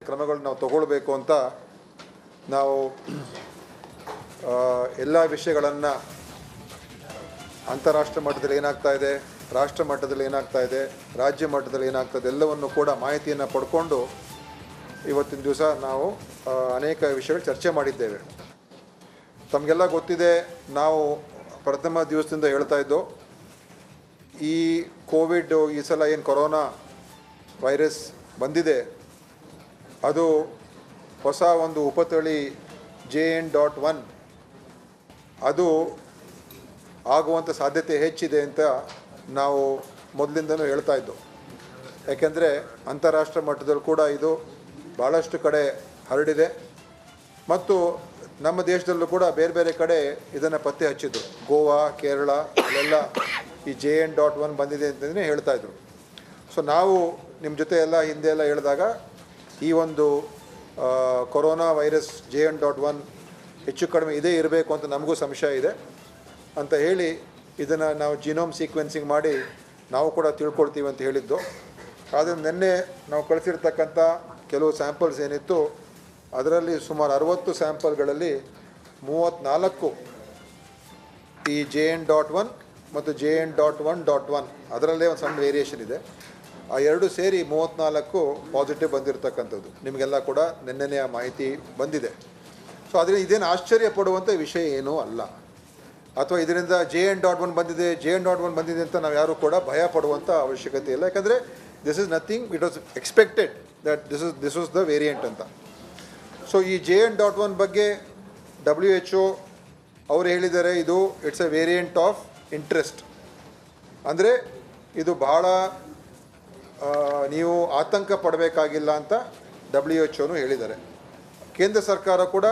ಕ್ರಮಗಳು ನಾವು ತಗೊಳ್ಬೇಕು ಅಂತ ನಾವು ಎಲ್ಲ ವಿಷಯಗಳನ್ನು ಅಂತಾರಾಷ್ಟ್ರೀಯ ಮಟ್ಟದಲ್ಲಿ ಏನಾಗ್ತಾ ಇದೆ, ರಾಷ್ಟ್ರ ಮಟ್ಟದಲ್ಲಿ ಏನಾಗ್ತಾ ಇದೆ, ರಾಜ್ಯ ಮಟ್ಟದಲ್ಲಿ ಏನಾಗ್ತದೆ ಎಲ್ಲವನ್ನು ಕೂಡ ಮಾಹಿತಿಯನ್ನು ಪಡ್ಕೊಂಡು ಇವತ್ತಿನ ದಿವಸ ನಾವು ಅನೇಕ ವಿಷಯಗಳು ಚರ್ಚೆ ಮಾಡಿದ್ದೇವೆ. ತಮಗೆಲ್ಲ ಗೊತ್ತಿದೆ, ನಾವು ಪ್ರಥಮ ದಿವಸದಿಂದ ಹೇಳ್ತಾ ಇದ್ದೋ ಈ ಕೋವಿಡ್ ಈ ಸಲ ಏನು ಕೊರೋನಾ ವೈರಸ್ ಬಂದಿದೆ ಅದು ಹೊಸ ಒಂದು ಉಪತಳಿ JN.1 ಅದು ಆಗುವಂಥ ಸಾಧ್ಯತೆ ಹೆಚ್ಚಿದೆ ಅಂತ ನಾವು ಮೊದಲಿಂದನೂ ಹೇಳ್ತಾ ಇದ್ದೋ. ಯಾಕೆಂದರೆ ಅಂತಾರಾಷ್ಟ್ರೀಯ ಮಟ್ಟದಲ್ಲಿ ಕೂಡ ಇದು ಭಾಳಷ್ಟು ಕಡೆ ಹರಡಿದೆ ಮತ್ತು ನಮ್ಮ ದೇಶದಲ್ಲೂ ಕೂಡ ಬೇರೆ ಬೇರೆ ಕಡೆ ಇದನ್ನು ಪತ್ತೆ ಹಚ್ಚಿದ್ರು. ಗೋವಾ, ಕೇರಳ ಅಲ್ಲೆಲ್ಲ ಈ JN.1 ಬಂದಿದೆ ಅಂತಂದರೆ ಹೇಳ್ತಾಯಿದ್ರು. ಸೊ ನಾವು ನಿಮ್ಮ ಜೊತೆ ಎಲ್ಲ ಹಿಂದೆ ಎಲ್ಲ ಹೇಳಿದಾಗ ಈ ಒಂದು ಕೊರೋನಾ ವೈರಸ್ JN.1 ಹೆಚ್ಚು ಕಡಿಮೆ ಇದೇ ಇರಬೇಕು ಅಂತ ನಮಗೂ ಸಂಶಯ ಇದೆ ಅಂತ ಹೇಳಿ ಇದನ್ನು ನಾವು ಜಿನೋಮ್ ಸೀಕ್ವೆನ್ಸಿಂಗ್ ಮಾಡಿ ನಾವು ಕೂಡ ತಿಳ್ಕೊಳ್ತೀವಿ ಅಂತ ಹೇಳಿದ್ದು. ಆದರೆ ನಿನ್ನೆ ನಾವು ಕಳಿಸಿರ್ತಕ್ಕಂಥ ಕೆಲವು ಸ್ಯಾಂಪಲ್ಸ್ ಏನಿತ್ತು ಅದರಲ್ಲಿ ಸುಮಾರು 60 ಸ್ಯಾಂಪಲ್ಗಳಲ್ಲಿ 34 ಈ JN.1 ಮತ್ತು JN.1.1 ಅದರಲ್ಲೇ ಒಂದು ಸಣ್ಣ ವೇರಿಯೇಷನ್ ಇದೆ. ಆ ಎರಡು ಸೇರಿ 34 ಪಾಸಿಟಿವ್ ಬಂದಿರತಕ್ಕಂಥದ್ದು. ನಿಮಗೆಲ್ಲ ಕೂಡ ನಿನ್ನೆನೇ ಆ ಮಾಹಿತಿ ಬಂದಿದೆ. ಸೊ ಅದರಿಂದ ಇದೇನು ಆಶ್ಚರ್ಯ ಪಡುವಂಥ ವಿಷಯ ಏನೂ ಅಲ್ಲ, ಅಥವಾ ಇದರಿಂದ JN.1 ಬಂದಿದೆ ಅಂತ ನಾವು ಯಾರೂ ಕೂಡ ಭಯ ಪಡುವಂಥ ಅವಶ್ಯಕತೆ ಇಲ್ಲ. ಯಾಕಂದರೆ this is nothing, it was expected that this was the variant ಅಂತ. ಸೊ ಈ JN.1 ಬಗ್ಗೆ WHO ಅವರು ಹೇಳಿದ್ದಾರೆ, ಇದು it's A variant of interest. ಅಂದರೆ ಇದು ಭಾಳ ನೀವು ಆತಂಕ ಪಡಬೇಕಾಗಿಲ್ಲ ಅಂತ WHO ಹೇಳಿದ್ದಾರೆ. ಕೇಂದ್ರ ಸರ್ಕಾರ ಕೂಡ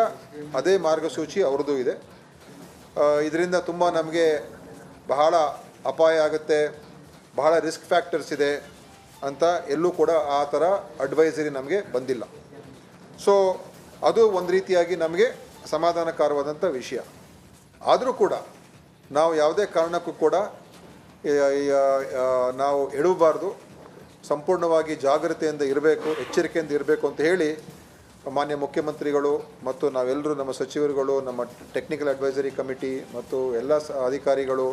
ಅದೇ ಮಾರ್ಗಸೂಚಿ ಅವ್ರದ್ದು ಇದೆ. ಇದರಿಂದ ತುಂಬ ನಮಗೆ ಬಹಳ ಅಪಾಯ ಆಗುತ್ತೆ, ಬಹಳ ರಿಸ್ಕ್ ಫ್ಯಾಕ್ಟರ್ಸ್ ಇದೆ ಅಂತ ಎಲ್ಲೂ ಕೂಡ ಆ ಥರ ಅಡ್ವೈಸರಿ ನಮಗೆ ಬಂದಿಲ್ಲ. ಸೊ ಅದು ಒಂದು ರೀತಿಯಾಗಿ ನಮಗೆ ಸಮಾಧಾನಕರವಾದಂಥ ವಿಷಯ. ಆದರೂ ಕೂಡ ನಾವು ಯಾವುದೇ ಕಾರಣಕ್ಕೂ ಕೂಡ ನಾವು ಎಡವಬಾರ್ದು, ಸಂಪೂರ್ಣವಾಗಿ ಜಾಗ್ರತೆಯಿಂದ ಇರಬೇಕು, ಎಚ್ಚರಿಕೆಯಿಂದ ಇರಬೇಕು ಅಂತ ಹೇಳಿ ಮಾನ್ಯ ಮುಖ್ಯಮಂತ್ರಿಗಳು ಮತ್ತು ನಾವೆಲ್ಲರೂ, ನಮ್ಮ ಸಚಿವರುಗಳು, ನಮ್ಮ ಟೆಕ್ನಿಕಲ್ ಅಡ್ವೈಸರಿ ಕಮಿಟಿ ಮತ್ತು ಎಲ್ಲ ಅಧಿಕಾರಿಗಳು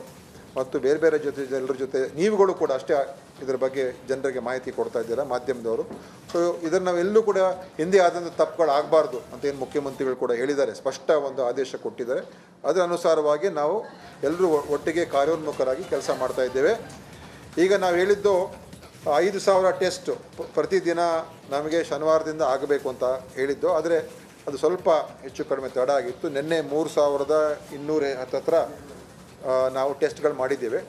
ಮತ್ತು ಬೇರೆ ಬೇರೆ ಎಲ್ಲರ ಜೊತೆ ನೀವುಗಳು ಕೂಡ ಅಷ್ಟೇ ಇದರ ಬಗ್ಗೆ ಜನರಿಗೆ ಮಾಹಿತಿ ಕೊಡ್ತಾ ಇದ್ದೀರಾ, ಮಾಧ್ಯಮದವರು. ಸೊ ಇದನ್ನು ನಾವೆಲ್ಲೂ ಕೂಡ ಹಿಂದೆ ಆದಂಥ ತಪ್ಪುಗಳಾಗಬಾರ್ದು ಅಂತ ಏನು ಮುಖ್ಯಮಂತ್ರಿಗಳು ಕೂಡ ಹೇಳಿದ್ದಾರೆ, ಸ್ಪಷ್ಟ ಒಂದು ಆದೇಶ ಕೊಟ್ಟಿದ್ದಾರೆ. ಅದರ ಅನುಸಾರವಾಗಿ ನಾವು ಎಲ್ಲರೂ ಒಟ್ಟಿಗೆ ಕಾರ್ಯೋನ್ಮುಖರಾಗಿ ಕೆಲಸ ಮಾಡ್ತಾ ಇದ್ದೇವೆ. ಈಗ ನಾವು ಹೇಳಿದ್ದು 5,000 ಟೆಸ್ಟ್ ಪ್ರತಿದಿನ ನಮಗೆ ಶನಿವಾರದಿಂದ ಆಗಬೇಕು ಅಂತ ಹೇಳಿದ್ದು. ಆದರೆ ಅದು ಸ್ವಲ್ಪ ಹೆಚ್ಚು ಕಡಿಮೆ ತಡ ಆಗಿತ್ತು. ನಿನ್ನೆ 3,200 ಹತ್ತಿರ ನಾವು ಟೆಸ್ಟ್ಗಳು ಮಾಡಿದ್ದೇವೆ.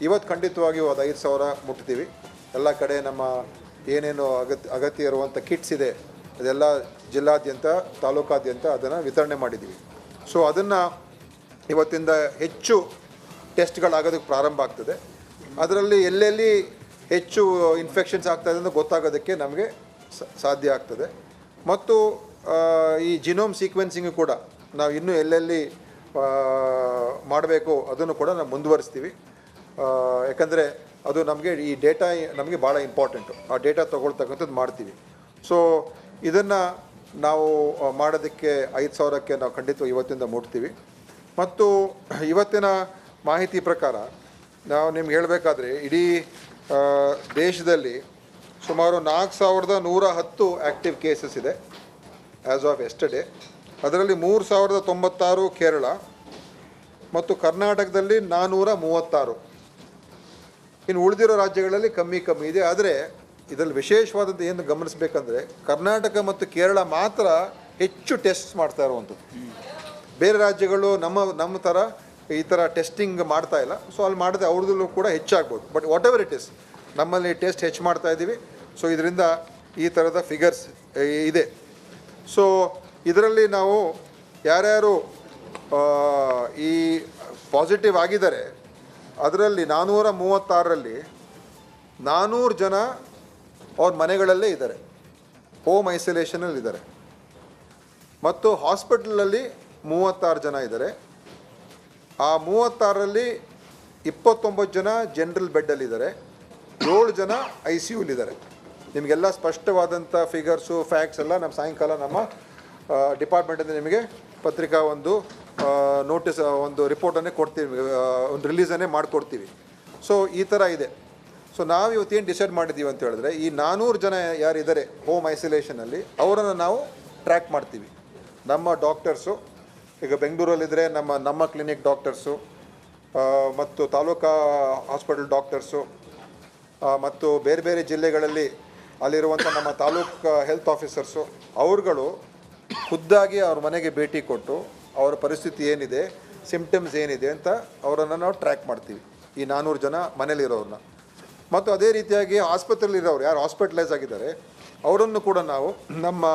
ಇವತ್ತು ಖಂಡಿತವಾಗಿಯೂ ಅದು 5,000 ಮುಟ್ತೀವಿ. ಎಲ್ಲ ಕಡೆ ನಮ್ಮ ಏನೇನು ಅಗತ್ಯ ಇರುವಂಥ ಕಿಟ್ಸ್ ಇದೆ ಅದೆಲ್ಲ ಜಿಲ್ಲಾದ್ಯಂತ, ತಾಲೂಕಾದ್ಯಂತ ಅದನ್ನು ವಿತರಣೆ ಮಾಡಿದ್ದೀವಿ. ಸೊ ಅದನ್ನು ಇವತ್ತಿಂದ ಹೆಚ್ಚು ಟೆಸ್ಟ್ಗಳಾಗೋದಕ್ಕೆ ಪ್ರಾರಂಭ ಆಗ್ತದೆ. ಅದರಲ್ಲಿ ಎಲ್ಲೆಲ್ಲಿ ಹೆಚ್ಚು ಇನ್ಫೆಕ್ಷನ್ಸ್ ಆಗ್ತಾಯಿದೆ ಅಂತ ಗೊತ್ತಾಗೋದಕ್ಕೆ ನಮಗೆ ಸಾಧ್ಯ ಆಗ್ತದೆ. ಮತ್ತು ಈ ಜಿನೋಮ್ ಸೀಕ್ವೆನ್ಸಿಂಗು ಕೂಡ ನಾವು ಇನ್ನೂ ಎಲ್ಲೆಲ್ಲಿ ಮಾಡಬೇಕು ಅದನ್ನು ಕೂಡ ನಾವು ಮುಂದುವರಿಸ್ತೀವಿ. ಯಾಕಂದರೆ ಅದು ನಮಗೆ ಈ ಡೇಟಾ ನಮಗೆ ಭಾಳ ಇಂಪಾರ್ಟೆಂಟು. ಆ ಡೇಟಾ ತೊಗೊಳ್ತಕ್ಕಂಥದ್ದು ಮಾಡ್ತೀವಿ. ಸೊ ಇದನ್ನು ನಾವು ಮಾಡೋದಕ್ಕೆ 5,000ಕ್ಕೆ ನಾವು ಖಂಡಿತವಾಗಿ ಇವತ್ತಿಂದ ಮುಟ್ತೀವಿ. ಮತ್ತು ಇವತ್ತಿನ ಮಾಹಿತಿ ಪ್ರಕಾರ ನಾವು ನಿಮ್ಗೆ ಹೇಳಬೇಕಾದ್ರೆ ಇಡೀ ದೇಶದಲ್ಲಿ ಸುಮಾರು 4,110 ಆ್ಯಕ್ಟಿವ್ ಕೇಸಸ್ ಇದೆ ಆ್ಯಸ್ ಆಫ್ ಎಸ್ಟರ್ಡೇ. ಅದರಲ್ಲಿ 3,096 ಕೇರಳ ಮತ್ತು ಕರ್ನಾಟಕದಲ್ಲಿ 436. ಇನ್ನು ಉಳಿದಿರೋ ರಾಜ್ಯಗಳಲ್ಲಿ ಕಮ್ಮಿ ಇದೆ. ಆದರೆ ಇದರಲ್ಲಿ ವಿಶೇಷವಾದಂಥ ಏನು ಗಮನಿಸಬೇಕಂದ್ರೆ ಕರ್ನಾಟಕ ಮತ್ತು ಕೇರಳ ಮಾತ್ರ ಹೆಚ್ಚು ಟೆಸ್ಟ್ ಮಾಡ್ತಾ ಇರುವಂಥದ್ದು. ಬೇರೆ ರಾಜ್ಯಗಳು ನಮ್ಮ ಥರ ಈ ಥರ ಟೆಸ್ಟಿಂಗ್ ಮಾಡ್ತಾ ಇಲ್ಲ. ಸೊ ಅಲ್ಲಿ ಮಾಡಿದ್ರೆ ಅವ್ರದ್ದು ಕೂಡ ಹೆಚ್ಚಾಗ್ಬೋದು. But whatever it is, ನಮ್ಮಲ್ಲಿ ಟೆಸ್ಟ್ ಹೆಚ್ಚು ಮಾಡ್ತಾ ಇದ್ದೀವಿ. ಸೊ ಇದರಿಂದ ಈ ಥರದ ಫಿಗರ್ಸ್ ಇದೆ. ಸೊ ಇದರಲ್ಲಿ ನಾವು ಯಾರ್ಯಾರು ಈ ಪಾಸಿಟಿವ್ ಆಗಿದ್ದಾರೆ ಅದರಲ್ಲಿ 436ರಲ್ಲಿ 400 ಜನ ಅವ್ರ ಮನೆಗಳಲ್ಲೇ ಇದ್ದಾರೆ, ಹೋಮ್ ಐಸೋಲೇಷನಲ್ಲಿದ್ದಾರೆ. ಮತ್ತು ಹಾಸ್ಪಿಟಲಲ್ಲಿ 36 ಜನ ಇದ್ದಾರೆ. ಆ 36ರಲ್ಲಿ 29 ಜನ ಜನರಲ್ ಬೆಡ್ಡಲ್ಲಿದ್ದಾರೆ, 7 ಜನ ICUಲಿದ್ದಾರೆ. ನಿಮಗೆಲ್ಲ ಸ್ಪಷ್ಟವಾದಂಥ ಫಿಗರ್ಸು ಫ್ಯಾಕ್ಟ್ಸ್ ಎಲ್ಲ ನಮ್ಮ ಸಾಯಂಕಾಲ ನಮ್ಮ ಡಿಪಾರ್ಟ್ಮೆಂಟಿಂದ ನಿಮಗೆ ಪತ್ರಿಕಾ ಒಂದು ನೋಟಿಸ್ ಒಂದು ರಿಪೋರ್ಟನ್ನೇ ಕೊಡ್ತೀವಿ, ಒಂದು ರಿಲೀಸನ್ನೇ ಮಾಡಿಕೊಡ್ತೀವಿ. ಸೊ ಈ ಥರ ಇದೆ. ಸೊ ನಾವು ಇವತ್ತೇನು ಡಿಸೈಡ್ ಮಾಡಿದ್ದೀವಿ ಅಂತ ಹೇಳಿದ್ರೆ, ಈ 400 ಜನ ಯಾರಿದ್ದಾರೆ ಹೋಮ್ ಐಸೋಲೇಷನಲ್ಲಿ ಅವರನ್ನು ನಾವು ಟ್ರ್ಯಾಕ್ ಮಾಡ್ತೀವಿ. ನಮ್ಮ ಡಾಕ್ಟರ್ಸು ಈಗ ಬೆಂಗಳೂರಲ್ಲಿದ್ದರೆ ನಮ್ಮ ಕ್ಲಿನಿಕ್ ಡಾಕ್ಟರ್ಸು ಮತ್ತು ತಾಲೂಕಾ ಹಾಸ್ಪಿಟಲ್ ಡಾಕ್ಟರ್ಸು ಮತ್ತು ಬೇರೆ ಬೇರೆ ಜಿಲ್ಲೆಗಳಲ್ಲಿ ಅಲ್ಲಿರುವಂಥ ನಮ್ಮ ತಾಲೂಕು ಹೆಲ್ತ್ ಆಫೀಸರ್ಸು ಅವ್ರುಗಳು ಖುದ್ದಾಗಿ ಅವ್ರ ಮನೆಗೆ ಭೇಟಿ ಕೊಟ್ಟು ಅವರ ಪರಿಸ್ಥಿತಿ ಏನಿದೆ, ಸಿಮ್ಟಮ್ಸ್ ಏನಿದೆ ಅಂತ ಅವರನ್ನು ನಾವು ಟ್ರ್ಯಾಕ್ ಮಾಡ್ತೀವಿ, ಈ 400 ಜನ ಮನೇಲಿರೋರನ್ನ. ಮತ್ತು ಅದೇ ರೀತಿಯಾಗಿ ಆಸ್ಪತ್ರೆಯಲ್ಲಿರೋರು ಯಾರು ಹಾಸ್ಪಿಟಲೈಸ್ ಆಗಿದ್ದಾರೆ ಅವರನ್ನು ಕೂಡ ನಾವು ನಮ್ಮ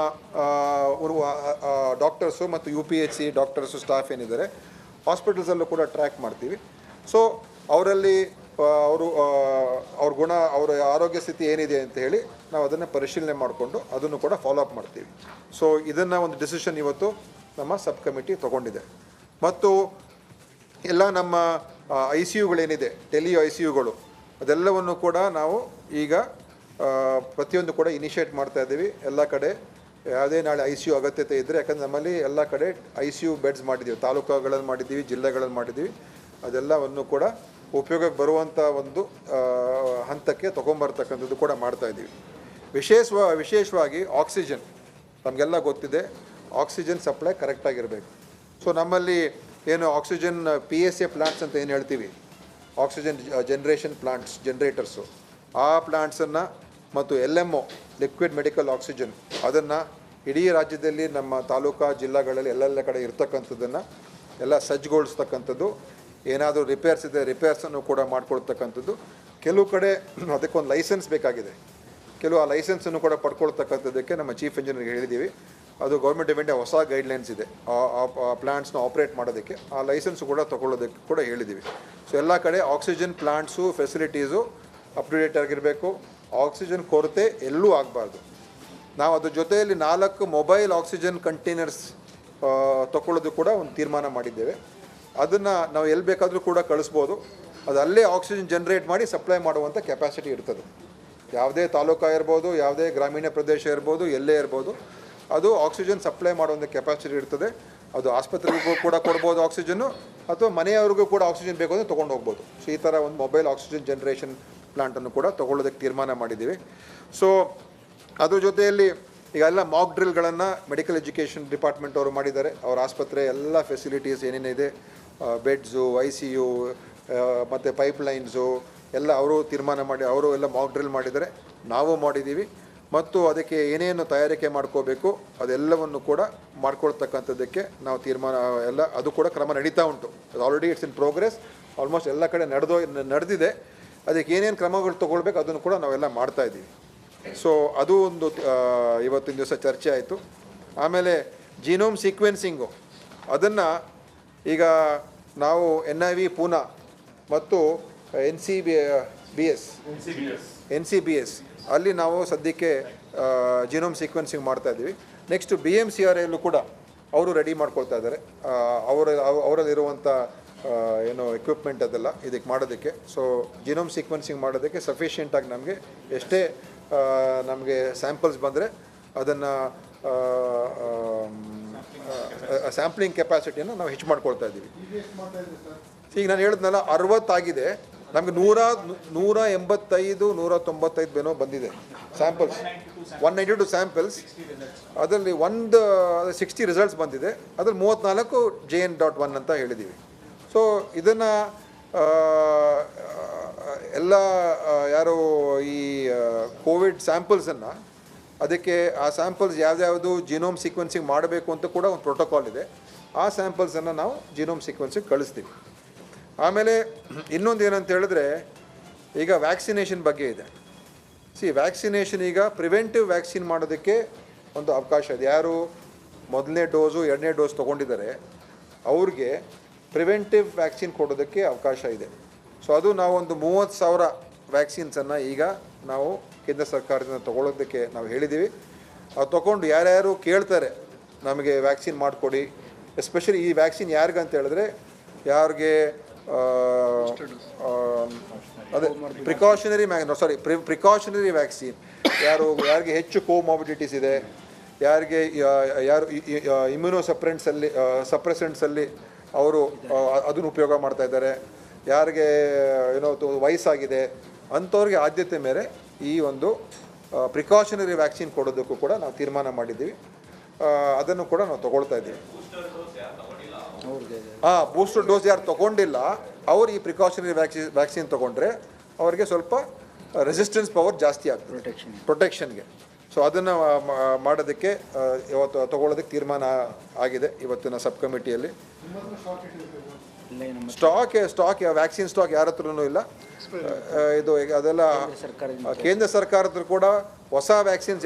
ಡಾಕ್ಟರ್ಸು ಮತ್ತು UPHC ಡಾಕ್ಟರ್ಸು ಸ್ಟಾಫ್ ಏನಿದ್ದಾರೆ ಹಾಸ್ಪಿಟಲ್ಸಲ್ಲೂ ಕೂಡ ಟ್ರ್ಯಾಕ್ ಮಾಡ್ತೀವಿ. ಸೊ ಅವರಲ್ಲಿ ಅವ್ರ ಗುಣ, ಅವರ ಆರೋಗ್ಯ ಸ್ಥಿತಿ ಏನಿದೆ ಅಂತ ಹೇಳಿ ನಾವು ಅದನ್ನು ಪರಿಶೀಲನೆ ಮಾಡಿಕೊಂಡು ಅದನ್ನು ಕೂಡ ಫಾಲೋ ಅಪ್ ಮಾಡ್ತೀವಿ. ಸೊ ಇದನ್ನು ಒಂದು ಡಿಸಿಷನ್ ಇವತ್ತು ನಮ್ಮ ಸಬ್ ಕಮಿಟಿ ತೊಗೊಂಡಿದೆ. ಮತ್ತು ಎಲ್ಲ ನಮ್ಮ ICUಗಳೇನಿದೆ, ICUಗಳು ಅದೆಲ್ಲವನ್ನು ಕೂಡ ನಾವು ಈಗ ಪ್ರತಿಯೊಂದು ಕೂಡ ಇನಿಷಿಯೇಟ್ ಮಾಡ್ತಾ ಇದ್ದೀವಿ. ಎಲ್ಲ ಕಡೆ ಯಾವುದೇ ನಾಳೆ ICU ಅಗತ್ಯತೆ ಇದ್ದರೆ, ಯಾಕಂದರೆ ನಮ್ಮಲ್ಲಿ ಎಲ್ಲ ಕಡೆ ICU ಬೆಡ್ಸ್ ಮಾಡಿದ್ದೀವಿ, ತಾಲೂಕುಗಳಲ್ಲಿ ಮಾಡಿದ್ದೀವಿ, ಜಿಲ್ಲೆಗಳಲ್ಲಿ ಮಾಡಿದ್ದೀವಿ. ಅದೆಲ್ಲವನ್ನು ಕೂಡ ಉಪಯೋಗಕ್ಕೆ ಬರುವಂಥ ಒಂದು ಹಂತಕ್ಕೆ ತೊಗೊಂಬರ್ತಕ್ಕಂಥದ್ದು ಕೂಡ ಮಾಡ್ತಾಯಿದ್ದೀವಿ. ವಿಶೇಷವಾಗಿ ಆಕ್ಸಿಜನ್, ನಮಗೆಲ್ಲ ಗೊತ್ತಿದೆ ಆಕ್ಸಿಜನ್ ಸಪ್ಲೈ ಕರೆಕ್ಟಾಗಿರಬೇಕು. ಸೊ ನಮ್ಮಲ್ಲಿ ಏನು ಆಕ್ಸಿಜನ್ PSA ಪ್ಲಾಂಟ್ಸ್ ಅಂತ ಏನು ಹೇಳ್ತೀವಿ, ಆಕ್ಸಿಜನ್ ಜನರೇಷನ್ ಪ್ಲಾಂಟ್ಸ್, ಜನರೇಟರ್ಸು, ಆ ಪ್ಲಾಂಟ್ಸನ್ನು ಮತ್ತು LMO ಲಿಕ್ವಿಡ್ ಮೆಡಿಕಲ್ ಆಕ್ಸಿಜನ್ ಅದನ್ನು ಇಡೀ ರಾಜ್ಯದಲ್ಲಿ ನಮ್ಮ ತಾಲೂಕಾ ಜಿಲ್ಲೆಗಳಲ್ಲಿ ಎಲ್ಲೆಲ್ಲ ಕಡೆ ಇರ್ತಕ್ಕಂಥದ್ದನ್ನು ಎಲ್ಲ ಸಜ್ಜುಗೊಳಿಸ್ತಕ್ಕಂಥದ್ದು. ಏನಾದರೂ ರಿಪೇರ್ಸ್ ಇದೆ ರಿಪೇರ್ಸನ್ನು ಕೂಡ ಮಾಡಿಕೊಳ್ತಕ್ಕಂಥದ್ದು. ಕೆಲವು ಕಡೆ ಅದಕ್ಕೊಂದು ಲೈಸೆನ್ಸ್ ಬೇಕಾಗಿದೆ, ಕೆಲವು ಆ ಲೈಸೆನ್ಸನ್ನು ಕೂಡ ಪಡ್ಕೊಳ್ತಕ್ಕಂಥದ್ದಕ್ಕೆ ನಮ್ಮ ಚೀಫ್ ಇಂಜಿನಿಯರ್ಗೆ ಹೇಳಿದ್ದೀವಿ. ಅದು ಗೌರ್ಮೆಂಟ್ ಆಫ್ ಇಂಡಿಯಾ ಹೊಸ ಗೈಡ್ಲೈನ್ಸ್ ಇದೆ ಆ ಪ್ಲಾಂಟ್ಸ್ನ ಆಪ್ರೇಟ್ ಮಾಡೋದಕ್ಕೆ, ಆ ಲೈಸೆನ್ಸು ಕೂಡ ತೊಗೊಳ್ಳೋದಕ್ಕೆ ಕೂಡ ಹೇಳಿದ್ದೀವಿ. ಸೊ ಎಲ್ಲ ಕಡೆ oxygen plants facilities up to date ಆಗಿರಬೇಕು. ಆಕ್ಸಿಜನ್ ಕೊರತೆ ಎಲ್ಲೂ ಆಗಬಾರ್ದು. ನಾವು ಅದ್ರ ಜೊತೆಯಲ್ಲಿ 4 ಮೊಬೈಲ್ ಆಕ್ಸಿಜನ್ ಕಂಟೈನರ್ಸ್ ತೊಗೊಳ್ಳೋದು ಕೂಡ ಒಂದು ತೀರ್ಮಾನ ಮಾಡಿದ್ದೇವೆ. ಅದನ್ನು ನಾವು ಎಲ್ಲಿ ಬೇಕಾದರೂ ಕೂಡ ಕಳಿಸ್ಬೋದು. ಅದು ಅಲ್ಲೇ ಆಕ್ಸಿಜನ್ ಜನ್ರೇಟ್ ಮಾಡಿ ಸಪ್ಲೈ ಮಾಡುವಂಥ ಕೆಪಾಸಿಟಿ ಇರ್ತದೆ. ಯಾವುದೇ ತಾಲೂಕು ಇರ್ಬೋದು, ಯಾವುದೇ ಗ್ರಾಮೀಣ ಪ್ರದೇಶ ಇರ್ಬೋದು, ಎಲ್ಲೇ ಇರ್ಬೋದು, ಅದು ಆಕ್ಸಿಜನ್ ಸಪ್ಲೈ ಮಾಡುವಂಥ ಕೆಪಾಸಿಟಿ ಇರ್ತದೆ. ಅದು ಆಸ್ಪತ್ರೆಗೂ ಕೂಡ ಕೊಡ್ಬೋದು ಆಕ್ಸಿಜನ್ನು, ಅಥವಾ ಮನೆಯವ್ರಿಗೂ ಕೂಡ ಆಕ್ಸಿಜನ್ ಬೇಕು ಅಂದರೆ ತೊಗೊಂಡು ಹೋಗ್ಬೋದು. ಸೊ ಈ ಥರ ಒಂದು ಮೊಬೈಲ್ ಆಕ್ಸಿಜನ್ ಜನ್ರೇಷನ್ ಪ್ಲಾಂಟನ್ನು ಕೂಡ ತೊಗೊಳ್ಳೋದಕ್ಕೆ ತೀರ್ಮಾನ ಮಾಡಿದ್ದೀವಿ. ಸೊ ಅದ್ರ ಜೊತೆಯಲ್ಲಿ ಈಗ ಎಲ್ಲ ಮಾಕ್ ಡ್ರಿಲ್ಗಳನ್ನು ಮೆಡಿಕಲ್ ಎಜುಕೇಷನ್ ಡಿಪಾರ್ಟ್ಮೆಂಟ್ ಅವರು ಮಾಡಿದ್ದಾರೆ. ಅವ್ರ ಆಸ್ಪತ್ರೆ ಎಲ್ಲ ಫೆಸಿಲಿಟೀಸ್ ಏನೇನಿದೆ, ಬೆಡ್ಸು, ICU ಮತ್ತು ಪೈಪ್ಲೈನ್ಸು ಎಲ್ಲ ಅವರು ತೀರ್ಮಾನ ಮಾಡಿ ಅವರು ಎಲ್ಲ ಮಾಕ್ ಡ್ರಿಲ್ ಮಾಡಿದ್ದಾರೆ, ನಾವು ಮಾಡಿದ್ದೀವಿ. ಮತ್ತು ಅದಕ್ಕೆ ಏನೇನು ತಯಾರಿಕೆ ಮಾಡ್ಕೋಬೇಕು ಅದೆಲ್ಲವನ್ನು ಕೂಡ ಮಾಡ್ಕೊಳ್ತಕ್ಕಂಥದ್ದಕ್ಕೆ ನಾವು ತೀರ್ಮಾನ ಎಲ್ಲ ಅದು ಕೂಡ ಕ್ರಮ ನಡೀತಾ ಉಂಟು. ಅದು already it's in progress, almost ಎಲ್ಲ ಕಡೆ ನಡೆದಿದೆ. ಅದಕ್ಕೆ ಏನೇನು ಕ್ರಮಗಳು ತೊಗೊಳ್ಬೇಕು ಅದನ್ನು ಕೂಡ ನಾವೆಲ್ಲ ಮಾಡ್ತಾಯಿದ್ದೀವಿ. ಸೊ ಅದು ಒಂದು ಇವತ್ತಿನ ದಿವಸ ಚರ್ಚೆ ಆಯಿತು. ಆಮೇಲೆ ಜೀನೋಮ್ ಸೀಕ್ವೆನ್ಸಿಂಗು ಅದನ್ನು ಈಗ ನಾವು NIV ಪೂನಾ ಮತ್ತು NCBS ಅಲ್ಲಿ ನಾವು ಸದ್ಯಕ್ಕೆ ಜೀನೋಮ್ ಸೀಕ್ವೆನ್ಸಿಂಗ್ ಮಾಡ್ತಾಯಿದ್ದೀವಿ. ನೆಕ್ಸ್ಟು BMCRAಯಲ್ಲೂ ಕೂಡ ಅವರು ರೆಡಿ ಮಾಡ್ಕೊಳ್ತಾ ಇದ್ದಾರೆ ಅವರಲ್ಲಿರುವಂಥ ಏನು ಎಕ್ವಿಪ್ಮೆಂಟ್ ಅದೆಲ್ಲ ಇದಕ್ಕೆ ಮಾಡೋದಕ್ಕೆ. ಸೊ ಜೀನೋಮ್ ಸೀಕ್ವೆನ್ಸಿಂಗ್ ಮಾಡೋದಕ್ಕೆ ಸಫಿಷಿಯೆಂಟಾಗಿ ನಮಗೆ ಎಷ್ಟೇ ನಮಗೆ ಸ್ಯಾಂಪಲ್ಸ್ ಬಂದರೆ ಅದನ್ನು ಸ್ಯಾಂಪ್ಲಿಂಗ್ ಕೆಪಾಸಿಟಿಯನ್ನು ನಾವು ಹೆಚ್ಚು ಮಾಡ್ಕೊಳ್ತಾ ಇದ್ದೀವಿ. ಈಗ ನಾನು ಹೇಳಿದ್ನಲ್ಲ 60 ಆಗಿದೆ, ನಮಗೆ 185 195 ಏನೋ ಬಂದಿದೆ ಸ್ಯಾಂಪಲ್ಸ್, 192 ಸ್ಯಾಂಪಲ್ಸ್. ಅದರಲ್ಲಿ 60 ರಿಸಲ್ಟ್ಸ್ ಬಂದಿದೆ. ಅದ್ರಲ್ಲಿ 34 JN.1 ಅಂತ ಹೇಳಿದ್ದೀವಿ. ಸೊ ಇದನ್ನು ಎಲ್ಲ ಯಾರು ಈ ಕೋವಿಡ್ ಸ್ಯಾಂಪಲ್ಸನ್ನು ಅದಕ್ಕೆ ಆ ಸ್ಯಾಂಪಲ್ಸ್ ಯಾವ್ಯಾವುದು ಜೀನೋಮ್ ಸೀಕ್ವೆನ್ಸಿಂಗ್ ಮಾಡಬೇಕು ಅಂತ ಕೂಡ ಒಂದು ಪ್ರೋಟೋಕಾಲ್ ಇದೆ. ಆ ಸ್ಯಾಂಪಲ್ಸನ್ನು ನಾವು ಜೀನೋಮ್ ಸೀಕ್ವೆನ್ಸಿಂಗ್ ಕಳಿಸ್ತೀವಿ. ಆಮೇಲೆ ಇನ್ನೊಂದು ಏನಂತ ಹೇಳಿದ್ರೆ, ಈಗ ವ್ಯಾಕ್ಸಿನೇಷನ್ ಬಗ್ಗೆ ಇದೆ. ವ್ಯಾಕ್ಸಿನೇಷನ್ ಈಗ ಪ್ರಿವೆಂಟಿವ್ ವ್ಯಾಕ್ಸಿನ್ ಮಾಡೋದಕ್ಕೆ ಒಂದು ಅವಕಾಶ ಇದೆ. ಯಾರು 1ನೇ ಡೋಸು 2ನೇ ಡೋಸ್ ತೊಗೊಂಡಿದ್ದಾರೆ ಅವ್ರಿಗೆ ಪ್ರಿವೆಂಟಿವ್ ವ್ಯಾಕ್ಸಿನ್ ಕೊಡೋದಕ್ಕೆ ಅವಕಾಶ ಇದೆ. ಸೊ ಅದು ನಾವೊಂದು 30,000 ವ್ಯಾಕ್ಸಿನ್ಸನ್ನು ಈಗ ನಾವು ಕೇಂದ್ರ ಸರ್ಕಾರದಿಂದ ತೊಗೊಳೋದಕ್ಕೆ ನಾವು ಹೇಳಿದ್ದೀವಿ. ಅದು ತೊಗೊಂಡು ಯಾರ್ಯಾರು ಕೇಳ್ತಾರೆ ನಮಗೆ ವ್ಯಾಕ್ಸಿನ್ ಮಾಡಿಕೊಡಿ, ಎಸ್ಪೆಷಲಿ ಈ ವ್ಯಾಕ್ಸಿನ್ ಯಾರಿಗಂತ ಹೇಳಿದ್ರೆ ಯಾರಿಗೆ ಅದೇ ಪ್ರಿಕಾಷನರಿ ವ್ಯಾಕ್ಸಿನ್ ಯಾರಿಗೆ ಹೆಚ್ಚು ಕೋಮಾರ್ಬಿಡಿಟೀಸ್ ಇದೆ, ಯಾರಿಗೆ ಯಾರು ಸಪ್ರೆಸೆಂಟ್ಸಲ್ಲಿ ಅವರು ಅದನ್ನು ಉಪಯೋಗ ಮಾಡ್ತಾ ಇದ್ದಾರೆ, ಯಾರಿಗೆ ವಯಸ್ಸಾಗಿದೆ ಅಂಥವ್ರಿಗೆ ಆದ್ಯತೆ ಮೇರೆ ಈ ಒಂದು ಪ್ರಿಕಾಷನರಿ ವ್ಯಾಕ್ಸಿನ್ ಕೊಡೋದಕ್ಕೂ ಕೂಡ ನಾವು ತೀರ್ಮಾನ ಮಾಡಿದ್ದೀವಿ. ಅದನ್ನು ಕೂಡ ನಾವು ತೊಗೊಳ್ತಾ ಇದ್ದೀವಿ. ಬೂಸ್ಟರ್ ಡೋಸ್ ಯಾರು ತೊಗೊಂಡಿಲ್ಲ ಅವರು ಈ ಪ್ರಿಕಾಷನರಿ ವ್ಯಾಕ್ಸಿನ್ ತೊಗೊಂಡ್ರೆ ಅವ್ರಿಗೆ ಸ್ವಲ್ಪ ರೆಸಿಸ್ಟೆನ್ಸ್ ಪವರ್ ಜಾಸ್ತಿ ಆಗ್ತದೆ ಪ್ರೊಟೆಕ್ಷನ್ಗೆ. ಸೊ ಅದನ್ನು ಮಾಡೋದಕ್ಕೆ ಇವತ್ತು ತೊಗೊಳ್ಳೋದಕ್ಕೆ ತೀರ್ಮಾನ ಆಗಿದೆ ಇವತ್ತಿನ ಸಬ್ ಕಮಿಟಿಯಲ್ಲಿ. ಸ್ಟಾಕ್ ವ್ಯಾಕ್ಸಿನ್ ಸ್ಟಾಕ್ ಯಾರ ಹತ್ರನೂ ಇಲ್ಲ. ಇದು ಅದೆಲ್ಲ ಕೇಂದ್ರ ಸರ್ಕಾರದ ಕೂಡ ಹೊಸ ವ್ಯಾಕ್ಸಿನ್ಸ್